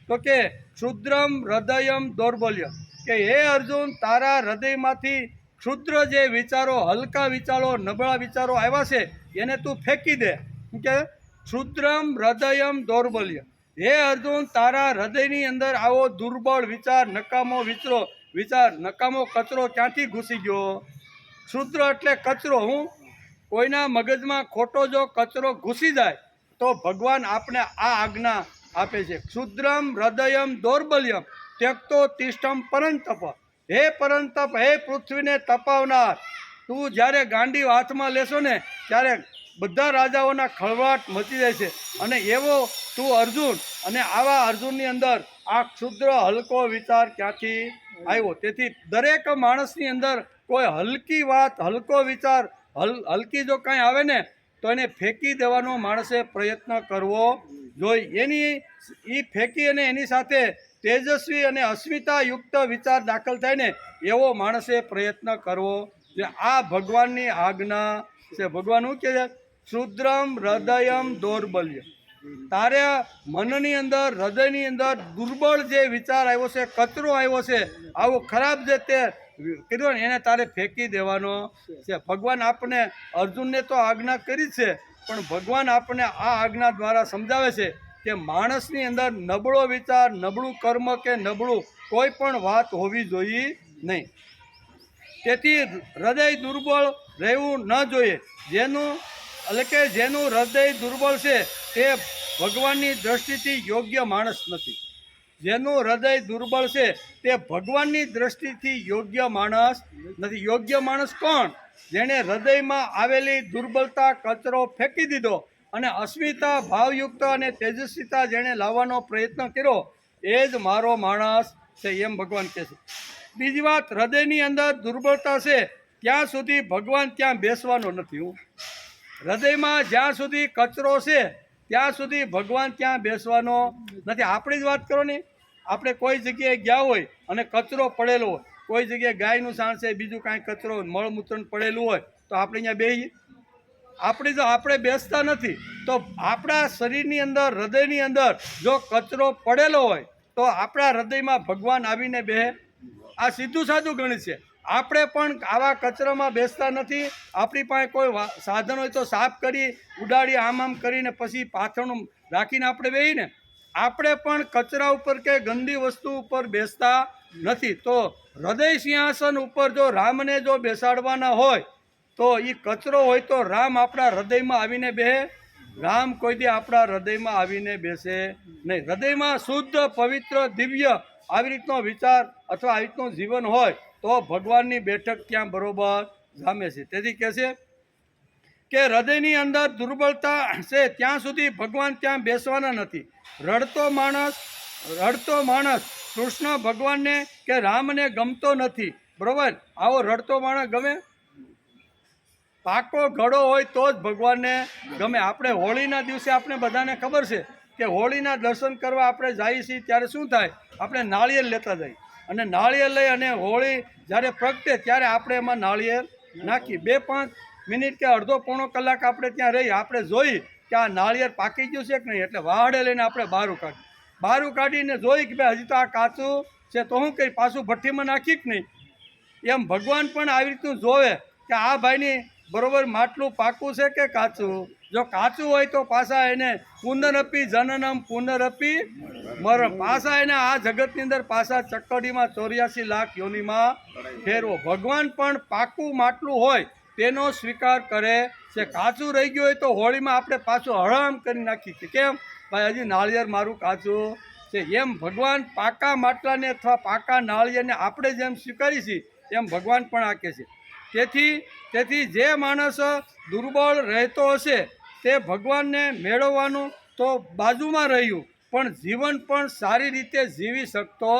તો કે ક્ષુદ્રમ હૃદયમ દૌર્બલ્ય, કે હે અર્જુન, તારા હૃદયમાંથી ક્ષુદ્ર જે વિચારો, હલકા વિચારો, નબળા વિચારો આવ્યા છે એને તું ફેંકી દે. કે ક્ષુદ્રમ હૃદયમ દૌર્બલ્ય, હે અર્જુન, તારા હૃદયની અંદર આવો દુર્બળ વિચાર, નકામો વિચાર, નકામો કચરો ક્યાંથી ઘૂસી ગયો? ક્ષુદ્ર એટલે કચરો. હું કોઈના મગજમાં ખોટો જો કચરો ઘૂસી જાય તો ભગવાન આપણે આ આજ્ઞા આપે છે. ક્ષુદ્રમ હૃદયમ દૌર્બલ્યમ ત્યક્તો તિષ્ઠમ પરંતપ. હે પરંતપ, હે પૃથ્વીને તપાવનાર, તું જ્યારે ગાંડી હાથમાં લેશો ને ત્યારે બધા રાજાઓના ખળવાટ મચી જાય છે. અને એવો તું અર્જુન, અને આવા અર્જુનની અંદર આ ક્ષુદ્ર હલકો વિચાર ક્યાંથી આવ્યો? તેથી દરેક માણસની અંદર કોઈ હલકી વાત, હલકો વિચાર, હલકી જો કાંઈ આવે ને તો એને ફેંકી દેવાનો માણસે પ્રયત્ન કરવો જોઈએ. એ ફેંકી અને એની સાથે તેજસ્વી અને અસ્મિતાયુક્ત વિચાર દાખલ થાય ને એવો માણસે પ્રયત્ન કરવો જોઈએ. આ ભગવાનની આજ્ઞા છે. ભગવાન શું કહે છે? ક્ષુદ્રમ હૃદયમ દૌર્બલ્ય. તારે મનની અંદર, હૃદયની અંદર દુર્બળ જે વિચાર આવ્યો છે, કચરો આવ્યો છે, આવો ખરાબ જે તે કીધું ને એને તારે ફેંકી દેવાનો છે. ભગવાન આપણે અર્જુનને તો આજ્ઞા કરી છે, પણ ભગવાન આપણને આ આજ્ઞા દ્વારા સમજાવે છે કે માણસની અંદર નબળો વિચાર, નબળું કર્મ કે નબળું કોઈ પણ વાત હોવી જોઈએ નહીં. તેથી હૃદય દુર્બળ રહેવું ન જોઈએ. જેનું હૃદય દુર્બળ છે તે ભગવાનની દ્રષ્ટિથી યોગ્ય માણસ નથી. જેનું હૃદય દુર્બળ છે તે ભગવાનની દ્રષ્ટિથી યોગ્ય માણસ નથી. યોગ્ય માણસ કોણ? જેણે હૃદયમાં આવેલી દુર્બળતા, કચરો ફેંકી દીધો અને અસ્મિતા, ભાવયુક્ત અને તેજસ્વીતા જેણે લાવવાનો પ્રયત્ન કર્યો એ જ મારો માણસ છે, એમ ભગવાન કહે છે. બીજી વાત, હૃદયની અંદર દુર્બળતા છે ત્યાં સુધી ભગવાન ત્યાં બેસવાનો નથી. હું હૃદયમાં જ્યાં સુધી કચરો છે ત્યાં સુધી ભગવાન ત્યાં બેસવાનો નથી. આપણી જ વાત કરો ને, આપણે કોઈ જગ્યાએ ગયા હોય અને કચરો પડેલો હોય, કોઈ જગ્યાએ ગાયનું સાણ છે, બીજું કાંઈ કચરો મળમૂત્ર પડેલું હોય, તો આપણે અહીંયા બેસીએ? આપણે બેસતા નથી. તો આપણા શરીરની અંદર, હૃદયની અંદર જો કચરો પડેલો હોય તો આપણા હૃદયમાં ભગવાન આવીને બેસે? આ સીધું સાધું ગણિત છે. આપણે પણ આવા કચરામાં બેસતા નથી. આપણી પાસે કોઈ સાધન હોય તો સાફ કરી, ઉડાડી, આમ કરીને પછી પાથરણું રાખીને આપણે બેસીને. આપણે પણ કચરા ઉપર કે ગંદી વસ્તુ ઉપર બેસતા નથી. તો હૃદય સિંહાસન ઉપર જો રામને જો બેસાડવાના હોય તો એ કચરો હોય તો રામ આપણા હૃદયમાં આવીને બેસે? રામ કોઈ દી આપણા હૃદયમાં આવીને બેસે નહીં. હૃદયમાં શુદ્ધ, પવિત્ર, દિવ્ય આવી રીતનો વિચાર અથવા આવી રીતનું જીવન હોય તો ભગવાનની બેઠક ત્યાં બરોબર જામે છે. તેથી કહે છે કે હૃદયની અંદર દુર્બળતા છે ત્યાં સુધી ભગવાન ત્યાં બેસવાના નથી. રડતો માણસ કૃષ્ણ ભગવાનને કે રામને ગમતો નથી. બરોબર? આવો રડતો માણસ ગમે? પાકો ઘડો હોય તો જ ભગવાનને ગમે. આપણે હોળીના દિવસે આપણે બધાને ખબર છે કે હોળીના દર્શન કરવા આપણે જઈએ છીએ ત્યારે શું થાય? આપણે નાળિયેર લેતા જઈએ અને નાળિયેર લઈ અને હોળી જ્યારે પ્રગટે ત્યારે આપણે એમાં નાળિયેર નાખી 2-5 મિનિટ કે અડધો પોણો કલાક આપણે ત્યાં રહી, આપણે જોઈ કે આ નાળિયેર પાકી ગયું છે કે નહીં, એટલે વાહડે લઈને આપણે બહારું કાઢીને જોઈ કે ભાઈ હજી તો આ કાચું છે, તો હું કંઈ પાછું ભઠ્ઠીમાં નાખી કે નહીં. એમ ભગવાન પણ આવી રીતનું જોવે કે આ ભાઈની બરોબર માટલું પાકું છે કે કાચું. જો કાચું હોય તો પાછા એને પુનરપી જનનમ પુનરપી મરણ, પાછા એને આ જગતની અંદર પાછા ચક્કડીમાં 84 લાખ યોનિમાં ફેરવો. ભગવાન પણ પાકું માટલું હોય તેનો સ્વીકાર કરે છે. કાચું રહી ગયું હોય તો હોળીમાં આપણે પાછું હળામ કરી નાખી કે કેમ ભાઈ હજી નાળિયેર મારું કાચું છે. એમ ભગવાન પાકા માટલાને અથવા પાકા નાળિયેરને આપણે જેમ સ્વીકારી છીએ એમ ભગવાન પણ આકે છે. તેથી જે માણસ દુર્બળ રહેતો હશે તે ભગવાનને મેળવવાનું તો બાજુમાં રહ્યું, પણ જીવન પણ સારી રીતે જીવી શકતો.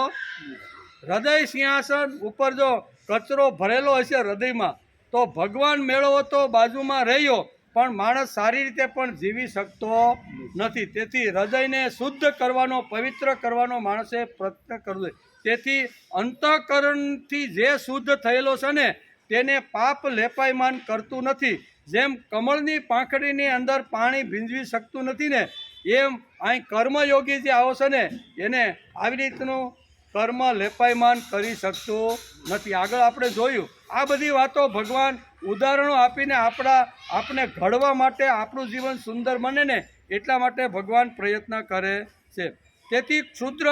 હૃદય સિંહાસન ઉપર જો કચરો ભરેલો હશે હૃદયમાં તો ભગવાન મેળવો તો બાજુમાં રહ્યો, પણ માણસ સારી રીતે પણ જીવી શકતો નથી. તેથી હૃદયને શુદ્ધ કરવાનો, પવિત્ર કરવાનો માણસે પ્રયત્ન કરવો જોઈએ. તેથી અંતઃકરણથી જે શુદ્ધ થયેલો છે ને તેને પાપ લેપાયમાન કરતું નથી. જેમ કમળની પાંખડીની અંદર પાણી ભીંજવી શકતું નથી ને, એમ અહીં કર્મયોગી જે આવો છે ને એને આવી રીતનું કર્મ લેપાયમાન કરી શકતું નથી. આગળ આપણે જોયું આ બધી વાતો ભગવાન ઉદાહરણો આપીને આપણે ઘડવા માટે, આપણું જીવન સુંદર બને ને એટલા માટે ભગવાન પ્રયત્ન કરે છે. તેથી ક્ષુદ્ર,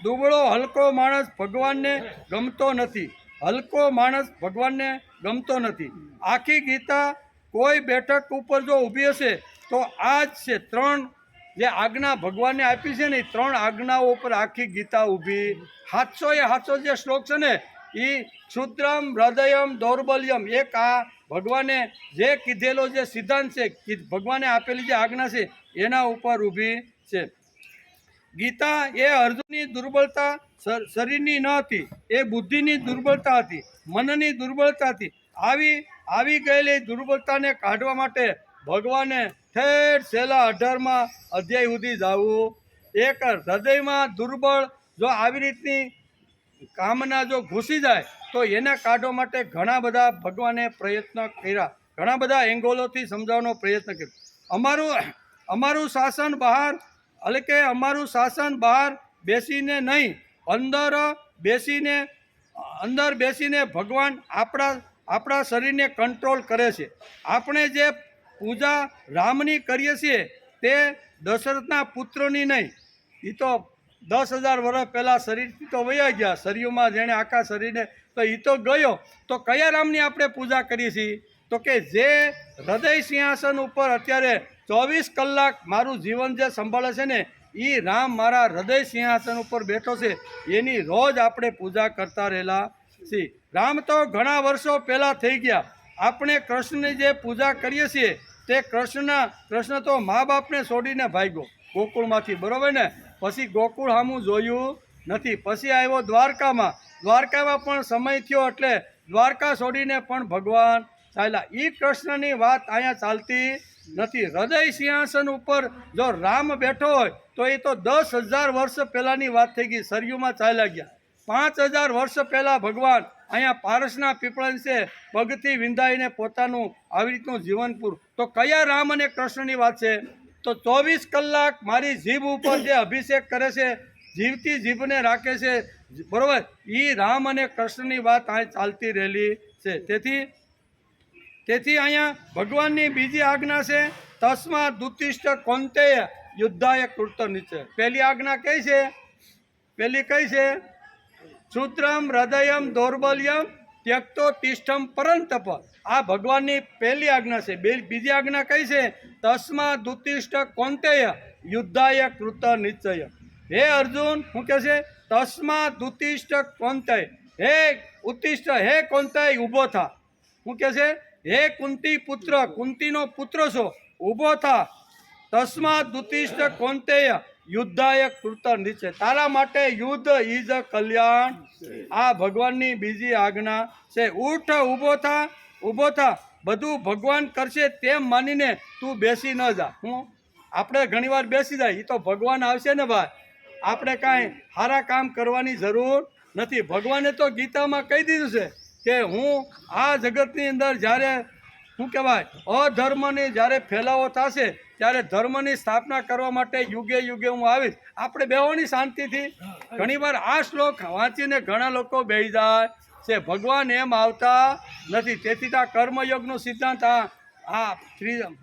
દુબળો, હલકો માણસ ભગવાનને ગમતો નથી. આખી ગીતા કોઈ બેઠક ઉપર જો ઊભી હશે તો આ જ છે. 3 જે આજ્ઞા ભગવાને આપી છે ને એ 3 આજ્ઞાઓ ઉપર આખી ગીતા ઊભી. 700 જે શ્લોક છે ને એ ક્ષુદ્રમ, હૃદયમ, દૌર્બલ્યમ, એક આ ભગવાને જે કીધેલો જે સિદ્ધાંત છે, ભગવાને આપેલી જે આજ્ઞા છે એના ઉપર ઊભી છે. ગીતા એ અર્જુનની દુર્બળતા શરીરની ન હતી, એ બુદ્ધિની દુર્બળતા હતી, મનની દુર્બળતા હતી. આવી ગયેલી દુર્બળતાને કાઢવા માટે ભગવાને ઠેર છેલ્લા 18મા અધ્યાય સુધી જવું. એક હૃદયમાં દુર્બળ જો આવી રીતની કામના જો ઘૂસી જાય તો એને કાઢવા માટે ઘણા બધા ભગવાને પ્રયત્ન કર્યા, ઘણા બધા એંગોલોથી સમજાવવાનો પ્રયત્ન કર્યો. અમારું શાસન બહાર, એટલે કે અમારું શાસન બહાર બેસીને નહીં, અંદર બેસીને ભગવાન આપણા શરીરને કંટ્રોલ કરે છે. આપણે જે પૂજા રામની કરીએ છીએ તે દશરથના પુત્રોની નહીં. એ તો 10,000 વર્ષ પહેલાં શરીરથી તો વયા ગયા, શરીરમાં જેણે આખા શરીરને તો એ તો ગયો. તો કયા રામની આપણે પૂજા કરીએ છીએ? તો કે જે હૃદય સિંહાસન ઉપર અત્યારે 24 કલાક મારું જીવન જે સંભાળે છે ને એ રામ મારા હૃદય સિંહાસન ઉપર બેઠો છે, એની રોજ આપણે પૂજા કરતા રહેલા છીએ. રામ તો ઘણા વર્ષો પહેલાં થઈ ગયા. આપણે કૃષ્ણની જે પૂજા કરીએ છીએ તે કૃષ્ણ તો મા બાપને છોડીને ભાગ્યો ગોકુળમાંથી, બરાબર ને? પછી ગોકુળ સામું જોયું નથી. પછી આવ્યો દ્વારકામાં પણ સમય થયો એટલે દ્વારકા છોડીને પણ ભગવાન ચાલ્યા. એ કૃષ્ણની વાત અહીંયા ચાલતી નથી. હૃદય સિંહાસન ઉપર જો રામ બેઠો હોય તો એ તો 10,000 વર્ષ પહેલાંની વાત થઈ ગઈ. સરયુમાં ચાલ્યા ગયા. 5,000 વર્ષ પહેલાં ભગવાન અહીંયા પારસના પીપળા છે પગથી વિંધાઈને પોતાનું આવી રીતનું જીવનપુર. તો કયા રામ અને કૃષ્ણની વાત છે? તો 24 કલાક મારી જીભ ઉપર જે અભિષેક કરે છે, જીવતી જીભને રાખે છે, બરોબર, એ રામ અને કૃષ્ણની વાત અહીં ચાલતી રહેલી છે. તેથી અહીંયા ભગવાનની બીજી આજ્ઞા છે, તસ્મા દુતિષ્ઠ કૌંતેય યુદ્ધાય કૃત નિશ્ચય. પહેલી આજ્ઞા કઈ છે? પહેલી કઈ છે? શુદ્રમ હૃદયમ દૌર્બલ્યમ ત્યક્તો તિષ્ઠમ પરંતપ. આ ભગવાનની પહેલી આજ્ઞા છે. બીજી આજ્ઞા કઈ છે? તસ્મા દુતિષ્ઠ કૌંતેય યુદ્ધાય કૃત નિશ્ચય. હે અર્જુન, શું કહે છે? તસ્મા દુતિષ્ઠ કૌંતેય, હે ઉત્તિષ્ઠ, હે કૌંતેય ઊભો થા. શું કહે છે? હે કુંતી પુત્ર, કુંતીનો પુત્ર છો, ઊભો થા. તસ્મા દુતિષ્ઠ કૌંતેય યુદ્ધાય કૃત નિશ્ચય. તારા માટે યુદ્ધ ઇઝ કલ્યાણ. આ ભગવાનની બીજી આજ્ઞા છે. ઉઠ, ઊભો થા, ઊભો થા. બધું ભગવાન કરશે તેમ માનીને તું બેસી ન જા. હું આપણે ઘણીવાર બેસી જાય, એ તો ભગવાન આવશે ને ભાઈ. આપણે કાંઈ સારા કામ કરવાની જરૂર નથી. ભગવાને તો ગીતામાં કહી દીધું છે કે હું આ જગતની અંદર જ્યારે શું કહેવાય અધર્મની જ્યારે ફેલાવો થશે ત્યારે ધર્મની સ્થાપના કરવા માટે યુગે યુગે હું આવીશ. આપણે બેહોની શાંતિથી. ઘણીવાર આ શ્લોક વાંચીને ઘણા લોકો બેસી જાય છે. ભગવાન એમ આવતા નથી. તેથી આ કર્મયોગનો સિદ્ધાંત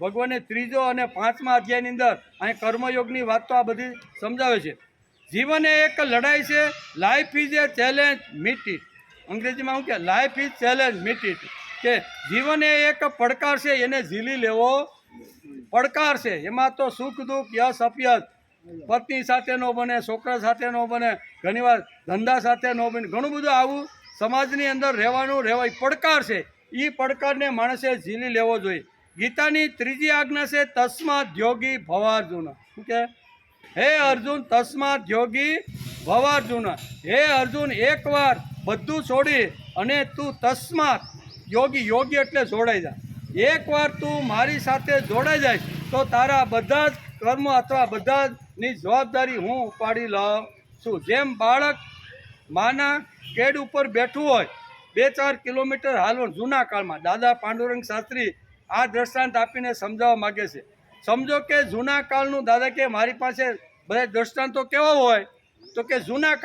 ભગવાને 3 અને 5મા અધ્યાયની અંદર અહીં કર્મયોગની વાત તો આ બધી સમજાવે છે. જીવન એ એક લડાઈ છે. Life is A challenge meet it. અંગ્રેજીમાં શું કહે? Life is challenge meet it. કે જીવન એ એક પડકાર છે, એને ઝીલી લેવો પડકાર છે. એમાં તો સુખ દુઃખ, યશ અપયશ, પત્ની સાથે ન બને, છોકરા સાથે ન બને, ઘણીવાર ધંધા સાથે ન બને, ઘણું બધું આવું સમાજની અંદર રહેવાય પડકાર છે. એ પડકારને માણસે ઝીલી લેવો જોઈએ. ગીતાની 3જી આજ્ઞા છે, તસ્માદ યોગી ભવાર્જુન. શું કે? હે અર્જુન, તસ્માદ યોગી ભવાર્જુન. હે અર્જુન, એકવાર બધું છોડી અને તું તસ્માત યોગી એટલે જોડાઈ જાય. એકવાર તું મારી સાથે જોડાઈ જાય તો તારા બધા જ કર્મ અથવા બધાની જવાબદારી હું ઉપાડી લઉં છું. જેમ બાળક માના કેડ ઉપર બેઠું હોય, 2-4 કિલોમીટર હાલવાનું. જૂના કાળમાં દાદા પાંડુરંગ શાસ્ત્રી આ દ્રષ્ટાંત આપીને સમજાવવા માગે છે. સમજો કે જૂના કાળનું દાદા કે મારી પાસે બધા દ્રષ્ટાંતો કેવા હોય? તો કે જૂના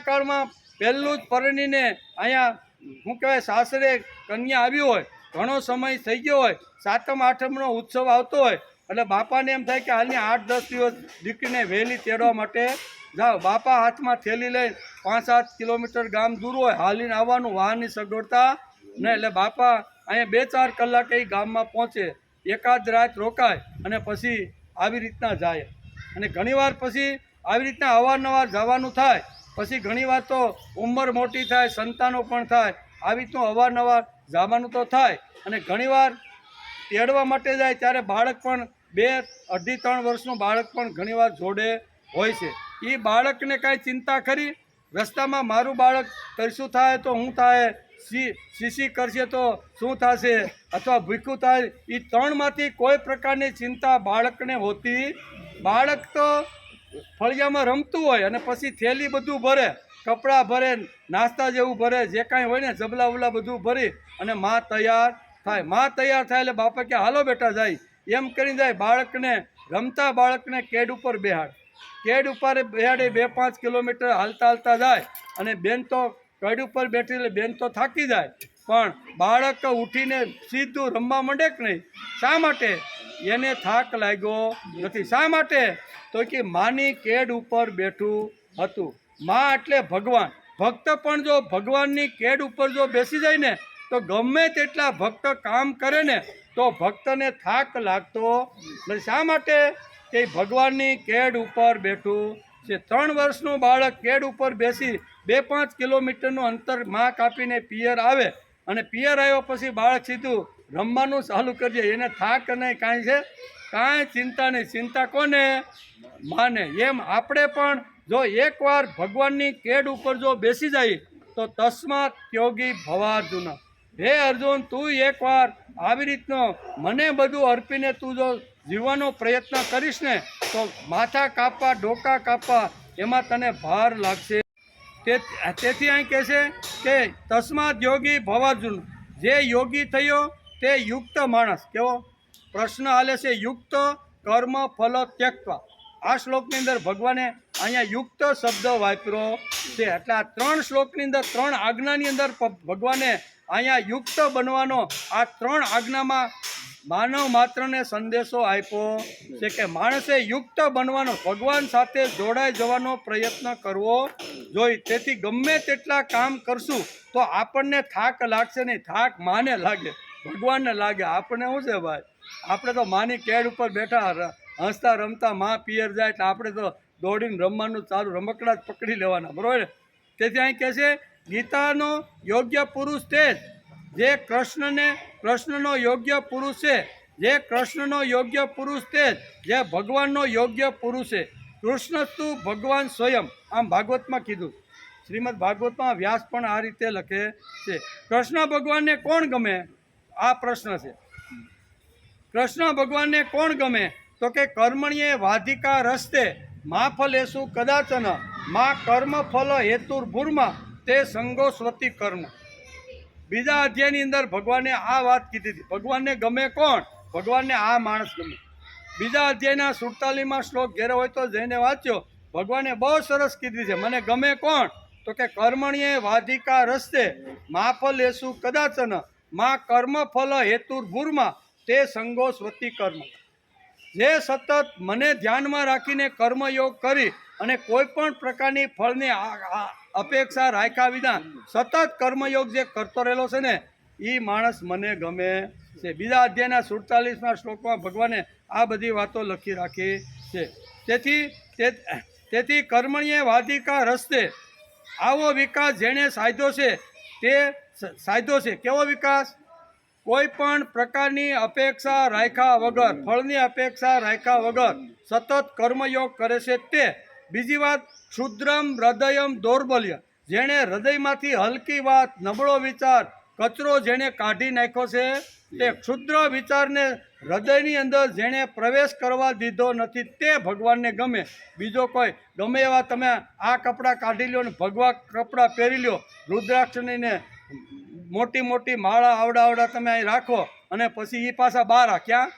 કાળમાં પહેલું જ પરણીને અહીંયા શું કહેવાય સાસરે કન્યા આવી હોય, ઘણો સમય થઈ ગયો હોય, 7મ 8મનો ઉત્સવ આવતો હોય, એટલે બાપાને એમ થાય કે હાલની 8-10 દિવસ દીકરીને વહેલી તેડવા માટે જાઓ. બાપા હાથમાં થેલી લઈને 5-7 કિલોમીટર ગામ દૂર હોય, હાલીને આવવાનું, વાહનની સગવડતા ને, એટલે બાપા અહીંયા 2-4 કલાકે એ ગામમાં પહોંચે, એકાદ રાત રોકાય અને પછી આવી રીતના જાય. અને ઘણીવાર પછી આવી રીતના અવારનવાર જવાનું થાય. પછી ઘણીવાર તો ઉંમર મોટી થાય, સંતાનો પણ થાય, આવી રીતનું અવારનવાર જવાનું તો થાય. અને ઘણીવાર તેડવા માટે જાય ત્યારે બાળક પણ 2-2.5-3 વર્ષનું બાળક પણ ઘણીવાર જોડે હોય છે. એ બાળકને કાંઈ ચિંતા ખરી? રસ્તામાં મારું બાળક કરશું થાય તો શું થાય, શીશી કરશે તો શું થશે, અથવા ભૂખ્યું થાય, એ 3માંથી કોઈ પ્રકારની ચિંતા બાળકને હોતી. બાળક તો ફળિયામાં રમતું હોય અને પછી થેલી બધું ભરે, કપડાં ભરે, નાસ્તા જેવું ભરે, જે કાંઈ હોય ને જબલા ઉબલા બધું ભરી અને માં તૈયાર થાય. એટલે બાપા કે હાલો બેટા જાય, એમ કરીને જાય. બાળકને રમતા બાળકને કેડ ઉપર બેહાડે. 2-5 કિલોમીટર હાલતા જાય અને બેન તો કેડ ઉપર બેઠી, એટલે બેન તો થાકી જાય, પણ બાળક ઉઠીને સીધું રમવા માંડે કે નહીં? શા માટે? એને થાક લાગ્યો નથી. શા માટે? તો કે માની કેડ ઉપર બેઠું હતું. માં એટલે ભગવાન. ભક્ત પણ જો ભગવાનની કેડ ઉપર જો બેસી જાય ને તો ગમે તેટલા ભક્ત કામ કરે ને તો ભક્તને થાક લાગતો નથી. શા માટે? કે ભગવાનની કેડ ઉપર બેઠું છે. 3 વર્ષનું બાળક કેડ ઉપર બેસી 2-5 કિલોમીટરનું અંતર માં કાપીને પિયર આવે, અને પિયર આવ્યા પછી બાળક સીધું રમવાનું ચાલુ કરી દે. એને થાક નહીં, કાંઈ છે? કાંઈ ચિંતા નહીં. ચિંતા કોને? માને. એમ આપણે પણ જો એકવાર ભગવાનની કેડ ઉપર જો બેસી જાય તો તસ્માત યોગી ભવાર્જુન. હે અર્જુન, તું એકવાર આવી રીતનો મને બધું અર્પીને તું જો જીવવાનો પ્રયત્ન કરીશ ને તો માથા કાપવા, ડોકા કાપવા એમાં તને ભાર લાગશે. તેથી અહીં કહે છે કે તસ્માત યોગી ભવાર્જુન. જે યોગી થયો તે યુક્ત માણસ. કેવો પ્રશ્ન હાલે છે? યુક્ત કર્મ ફલ ત્યક્તવા. આ શ્લોકની અંદર ભગવાને અહીંયા યુક્ત શબ્દ વાપર્યો છે. એટલે આ 3 શ્લોકની અંદર 3 આજ્ઞાની અંદર ભગવાને અહીંયા યુક્ત બનવાનો આ 3 આજ્ઞામાં માનવ માત્રને સંદેશો આપ્યો છે કે માણસે યુક્ત બનવાનો, ભગવાન સાથે જોડાઈ જવાનો પ્રયત્ન કરવો જોઈએ. તેથી ગમે તેટલા કામ કરશું તો આપણને થાક લાગશે નહીં. થાક માને લાગે, ભગવાનને લાગે. આપણને શું છે ભાઈ, આપણે તો માની કેડ ઉપર બેઠા હસતા રમતા માં પિયર જાય એટલે આપણે તો દોડીને રમવાનું ચાલુ, રમકડા જ પકડી લેવાના, બરાબર. તેથી અહીં કહે છે ગીતાનો યોગ્ય પુરુષ તે જ જે કૃષ્ણનો યોગ્ય પુરુષ છે. જે કૃષ્ણનો યોગ્ય પુરુષ તે જ જે ભગવાનનો યોગ્ય પુરુષ છે. કૃષ્ણસ્તુ ભગવાન સ્વયં. આમ ભાગવતમાં કીધું, શ્રીમદ ભાગવતમાં વ્યાસ પણ આ રીતે લખે છે. કૃષ્ણ ભગવાનને કોણ ગમે? આ પ્રશ્ન છે. કૃષ્ણ ભગવાનને કોણ ગમે? તો કે કર્મણ્યે વાધિકા રસ્તે મા ફલેસુ કદાચન મા કર્મ ફલ હેતુર્ભૂર્મા તે સંગો સ્વતી કર્મ. બીજા અધ્યાયની અંદર ભગવાને આ વાત કીધી હતી. ભગવાનને ગમે કોણ? ભગવાનને આ માણસ ગમે. બીજા અધ્યાયના 47માં શ્લોક ઘેરે હોય તો જઈને વાંચ્યો. ભગવાને બહુ સરસ કીધી છે. મને ગમે કોણ? તો કે કર્મણ્યે વાધિકા રસ્તે મા ફલેસુ કદાચન મા કર્મ ફલ હેતુર્ભૂર્મા તે સંગો સ્વતી કર્મ. જે સતત મને ધ્યાનમાં રાખીને કર્મયોગ કરી અને કોઈ પણ પ્રકારની ફળની અપેક્ષા રાખ્યા વિના સતત કર્મયોગ જે કરતો રહેલો છે ને એ માણસ મને ગમે છે. બીજા અધ્યાયના 47માં શ્લોકમાં ભગવાને આ બધી વાતો લખી રાખી છે. તેથી કર્મણીય વાધિકા રસ્તે આવો વિકાસ જેણે સાધ્યો છે તે સાધ્યો છે. કેવો વિકાસ? કોઈ પણ પ્રકારની અપેક્ષા રાખ્યા વગર, ફળની અપેક્ષા રાખ્યા વગર સતત કર્મયોગ કરે છે તે. બીજી વાત, ક્ષુદ્રમ હૃદયમ દૌર્બલ્ય. જેણે હૃદયમાંથી હલકી વાત, નબળો વિચાર, કચરો જેણે કાઢી નાખ્યો છે તે ક્ષુદ્ર વિચારને હૃદયની અંદર જેણે પ્રવેશ કરવા દીધો નથી તે ભગવાનને ગમે. બીજો કોઈ ગમે એવા તમે આ કપડાં કાઢી લો ને ભગવા કપડાં પહેરી લો, રુદ્રાક્ષને મોટી મોટી માળા આવડા તમે અહીં રાખો અને પછી એ પાછા બહાર ક્યાં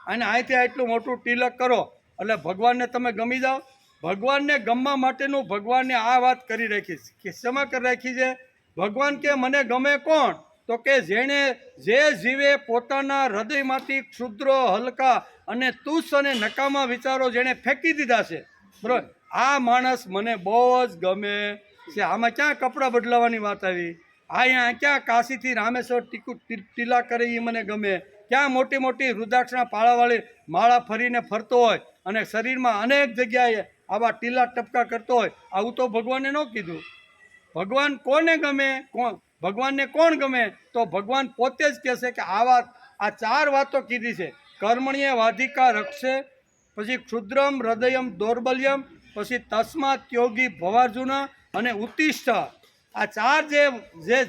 અને અહીંથી એટલું મોટું તિલક કરો એટલે ભગવાનને તમે ગમી જાઓ. ભગવાનને ગમવા માટેનું ભગવાનને આ વાત કરી રાખી છે. શેમાં કરી રાખી છે? ભગવાન કે મને ગમે કોણ? તો કે જેણે જે જીવે પોતાના હૃદયમાંથી ક્ષુદ્ર, હલકા અને તુચ્છ અને નકામા વિચારો જેણે ફેંકી દીધા છે, બરાબર, આ માણસ મને બહુ જ ગમે છે. આમાં ક્યાં કપડાં બદલાવાની વાત આવી? અહીંયા ક્યાં કાશીથી રામેશ્વર ટીલા કરે એ મને ગમે? ક્યાં મોટી મોટી રુદ્રાક્ષના પાળાવાળી માળા ફરીને ફરતો હોય અને શરીરમાં અનેક જગ્યાએ આવા ટીલા ટપકા કરતો હોય? આવું તો ભગવાને ન કીધું. ભગવાન કોને ગમે? ભગવાનને કોણ ગમે? તો ભગવાન પોતે જ કહેશે કે આ 4 વાતો કીધી છે. કર્મણીય વાધિકા રક્ષે, પછી ક્ષુદ્રમ હૃદયમ દૌર્બલ્યમ, પછી તસ્માત યોગી ભવાર્જુન અને ઉત્તિષ્ઠ. આ 4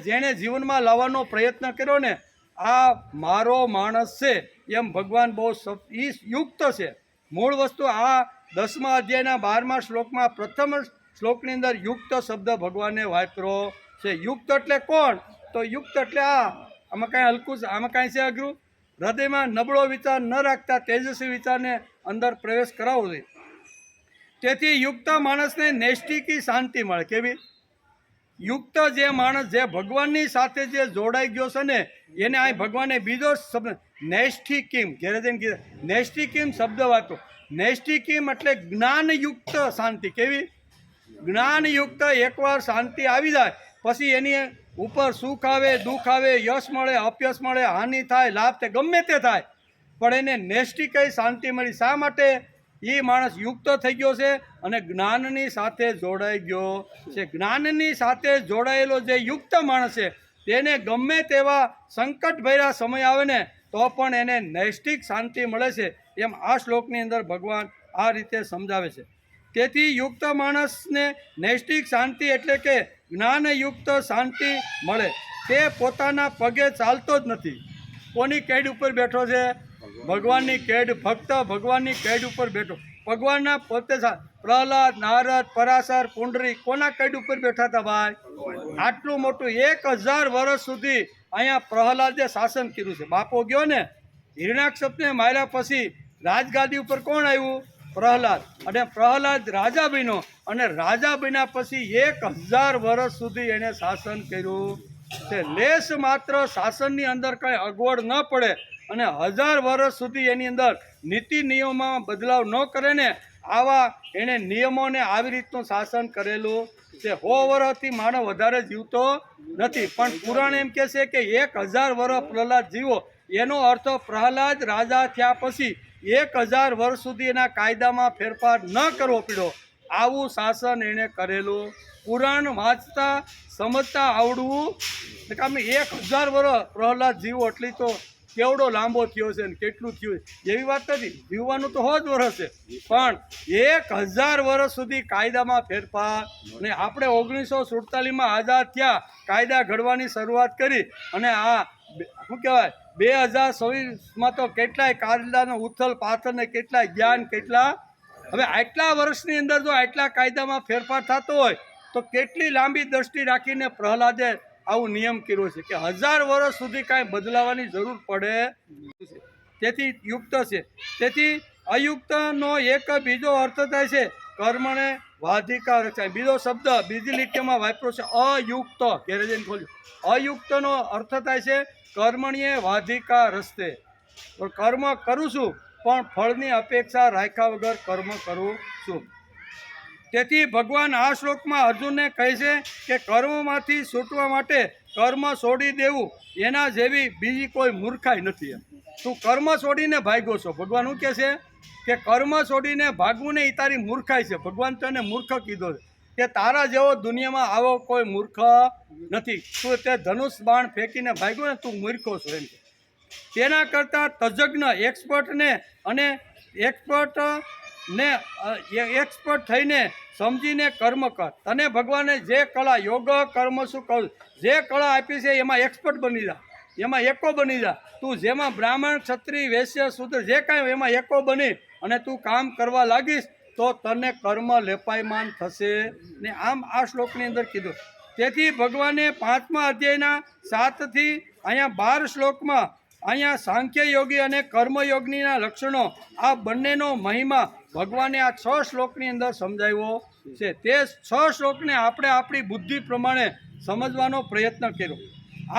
જેણે જીવનમાં લાવવાનો પ્રયત્ન કર્યો ને આ મારો માણસ છે એમ ભગવાન બહુ યુક્ત છે. મૂળ વસ્તુ આ 10મા અધ્યાયના 12મા શ્લોકમાં પ્રથમ શ્લોકની અંદર યુક્ત શબ્દ ભગવાને વાપર્યો છે. યુક્ત એટલે કોણ? તો યુક્ત એટલે આમાં કાંઈ હલકું, આમાં કાંઈ છે અઘરું? હૃદયમાં નબળો વિચાર ન રાખતા તેજસ્વી વિચારને અંદર પ્રવેશ કરાવવો જોઈએ. તેથી યુક્ત માણસને નૈષ્ઠિકી શાંતિ મળે. કેવી? યુક્ત જે માણસ જે ભગવાનની સાથે જે જોડાઈ ગયો છે ને એને આ ભગવાને બીજો શબ્દ નૈષ્ઠિકીમ, ઘેરે જઈને કીધું નૈષ્ઠિકીમ શબ્દ વાતો. નૈષ્ઠિકીમ એટલે જ્ઞાનયુક્ત શાંતિ. કેવી? જ્ઞાનયુક્ત. એકવાર શાંતિ આવી જાય પછી એની ઉપર સુખ આવે, દુઃખ આવે, યશ મળે, અપયશ મળે, હાનિ થાય, લાભ થાય, ગમે તે થાય પણ એને નૈષ્ઠિક શાંતિ મળી. શા માટે? એ માણસ યુક્ત થઈ ગયો છે અને જ્ઞાનની સાથે જોડાઈ ગયો છે. જ્ઞાનની સાથે જોડાયેલો જે યુક્ત માણસ છે તેને ગમે તેવા સંકટભર્યા સમય આવે ને તો પણ એને નૈષ્ઠિક શાંતિ મળે છે. એમ આ શ્લોકની અંદર ભગવાન આ રીતે સમજાવે છે. તેથી યુક્ત માણસને નૈષ્ઠિક શાંતિ એટલે કે જ્ઞાનયુક્ત શાંતિ મળે. તે પોતાના પગે ચાલતો જ નથી. કોની કેડ ઉપર બેઠો છે? ભગવાનની કેડ. ભક્ત ભગવાનની કેડ ઉપર બેઠો. ભગવાનના પોતે પ્રહલાદ, નારદ, પરાશર, પુંડરી કોના કેડ ઉપર બેઠા હતા ભાઈ? આટલું મોટું 1000 વર્ષ સુધી અહીંયા પ્રહલાદે શાસન કર્યું છે. બાપો ગયો ને હિરણાક્ષપને માર્યા પછી રાજગાદી ઉપર કોણ આવ્યું? પ્રહલાદ. અને પ્રહલાદ રાજા બન્યો અને રાજા બન્યા પછી 1000 વર્ષ સુધી એને શાસન કર્યું છે. લેશ માત્ર શાસનની અંદર કંઈ અગવડ ન પડે અને 1000 વર્ષ સુધી એની અંદર નીતિ નિયમોમાં બદલાવ ન કરે ને આવા એણે નિયમોને આવી રીતનું શાસન કરેલું છે. 100 વર્ષથી માનવ વધારે જીવતો નથી, પણ પુરાણ એમ કહે છે કે 1000 વર્ષ પ્રહલાદ જીવો. એનો અર્થ પ્રહલાદ રાજા થયા પછી 1000 વર્ષ સુધી એના કાયદામાં ફેરફાર ન કરવો પડ્યો. આવું શાસન એણે કરેલું. પુરાણ વાંચતા સમજતા આવડવું. અમે 1000 વર્ષ પ્રહલાદ જીવો એટલી તો કેવડો લાંબો થયો છે ને કેટલું થયું એવી વાત નથી. જીવવાનું તો 100 જ વર્ષ છે, પણ 1000 વર્ષ સુધી કાયદામાં ફેરફાર. અને આપણે 1947માં આઝાદ થયા, કાયદા ઘડવાની શરૂઆત કરી અને આ શું કહેવાય 2026માં તો કેટલાય કાયદાનો ઉથલ પાથલ ને કેટલાય જ્ઞાન કેટલા. હવે આટલા વર્ષની અંદર જો આટલા કાયદામાં ફેરફાર થતો હોય તો કેટલી લાંબી દ્રષ્ટિ રાખીને પ્રહલાદે આવું નિયમ કર્યો છે કે 1000 વર્ષ સુધી કાંઈ બદલાવાની જરૂર પડે. તેથી યુક્ત છે. તેથી અયુક્તનો એક બીજો અર્થ થાય છે કર્મને વાધિકા રચાય. બીજો શબ્દ બીજી લીટીમાં વાપર્યો છે અયુક્ત. ઘેરે જઈને ખોલ્યો. અયુક્તનો અર્થ થાય છે કર્મણીએ વાધિકા રસ્તે. કર્મ કરું છું પણ ફળની અપેક્ષા રાખ્યા વગર કર્મ કરું છું. તેથી ભગવાન આ શ્લોકમાં અર્જુનને કહે છે કે કર્મમાંથી છૂટવા માટે કર્મ છોડી દેવું એના જેવી બીજી કોઈ મૂર્ખાઈ નથી. તું કર્મ છોડીને ભાગ્યો છો. ભગવાન શું કહે છે કે કર્મ છોડીને ભાગવું ને એ તારી મૂર્ખાઈ છે. ભગવાન તો એને મૂર્ખ કીધો છે કે તારા જેવો દુનિયામાં આવો કોઈ મૂર્ખ નથી. તું તે ધનુષ બાણ ફેંકીને ભાગ્યો ને તું મૂર્ખો છો એમ. તેના કરતાં તજજ્ઞ એક્સપર્ટ થઈને સમજીને કર્મ કર. તને ભગવાને જે કળા યોગ કર્મ શું કહું જે કળા આપી છે એમાં એક્સપર્ટ બની જા, એમાં એકો બની જા. તું જેમાં બ્રાહ્મણ ક્ષત્રિય વૈશ્ય શૂદ્ર જે કાંઈ એમાં એકો બની અને તું કામ કરવા લાગીશ તો તને કર્મ લેપાયમાન થશે ને. આમ આ શ્લોકની અંદર કીધું. તેથી ભગવાને 5મા અધ્યાયના 7 થી અહીંયા 12 શ્લોકમાં અહીંયા સાંખ્ય યોગી અને કર્મયોગીના લક્ષણો આ બંનેનો મહિમા ભગવાને આ 6 શ્લોકની અંદર સમજાવ્યો છે. તે 6 શ્લોકને આપણે આપણી બુદ્ધિ પ્રમાણે સમજવાનો પ્રયત્ન કર્યો.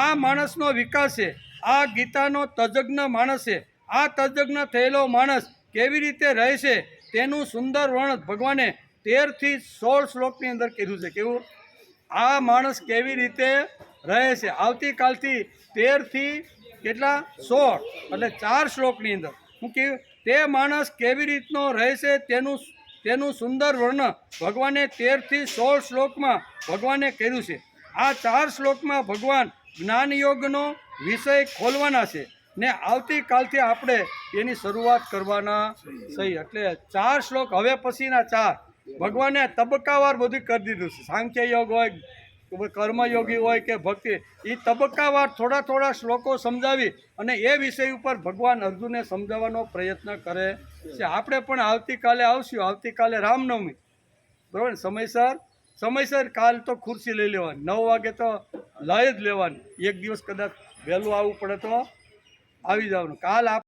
આ માણસનો વિકાસ છે. આ ગીતાનો તજજ્ઞ માણસ છે. આ તજજ્ઞ થયેલો માણસ કેવી રીતે રહે છે તેનું સુંદર વર્ણન ભગવાને 13 થી 16 શ્લોકની અંદર કર્યું છે. કેવું આ માણસ કેવી રીતે રહે છે. આવતીકાલથી 13 થી કેટલા 16 એટલે 4 શ્લોકની અંદર હું કહ્યું તે માણસ કેવી રીતનો રહે છે તેનું સુંદર વર્ણન ભગવાને 13 થી 16 શ્લોકમાં ભગવાને કર્યું છે. આ 4 શ્લોકમાં ભગવાન જ્ઞાનયોગનો વિષય ખોલવાના છે ને આવતીકાલથી આપણે એની શરૂઆત કરવાના સહી. એટલે 4 શ્લોક હવે પછીના 4 ભગવાને તબક્કાવાર બધું કરી દીધું છે. સાંખ્ય યોગ હોય, કર્મયોગી હોય કે ભક્તિ, એ તબક્કાવાર થોડા થોડા શ્લોકો સમજાવી અને એ વિષય ઉપર ભગવાન અર્જુનને સમજાવવાનો પ્રયત્ન કરે છે. આપણે પણ આવતીકાલે આવશું. આવતીકાલે રામનવમી, બરાબર ને? સમયસર કાલ તો ખુરશી લઈ લેવાની. 9 વાગે તો લઈ જ લેવાની. એક દિવસ કદાચ વહેલું આવવું પડે તો આવી જવાનું. કાલ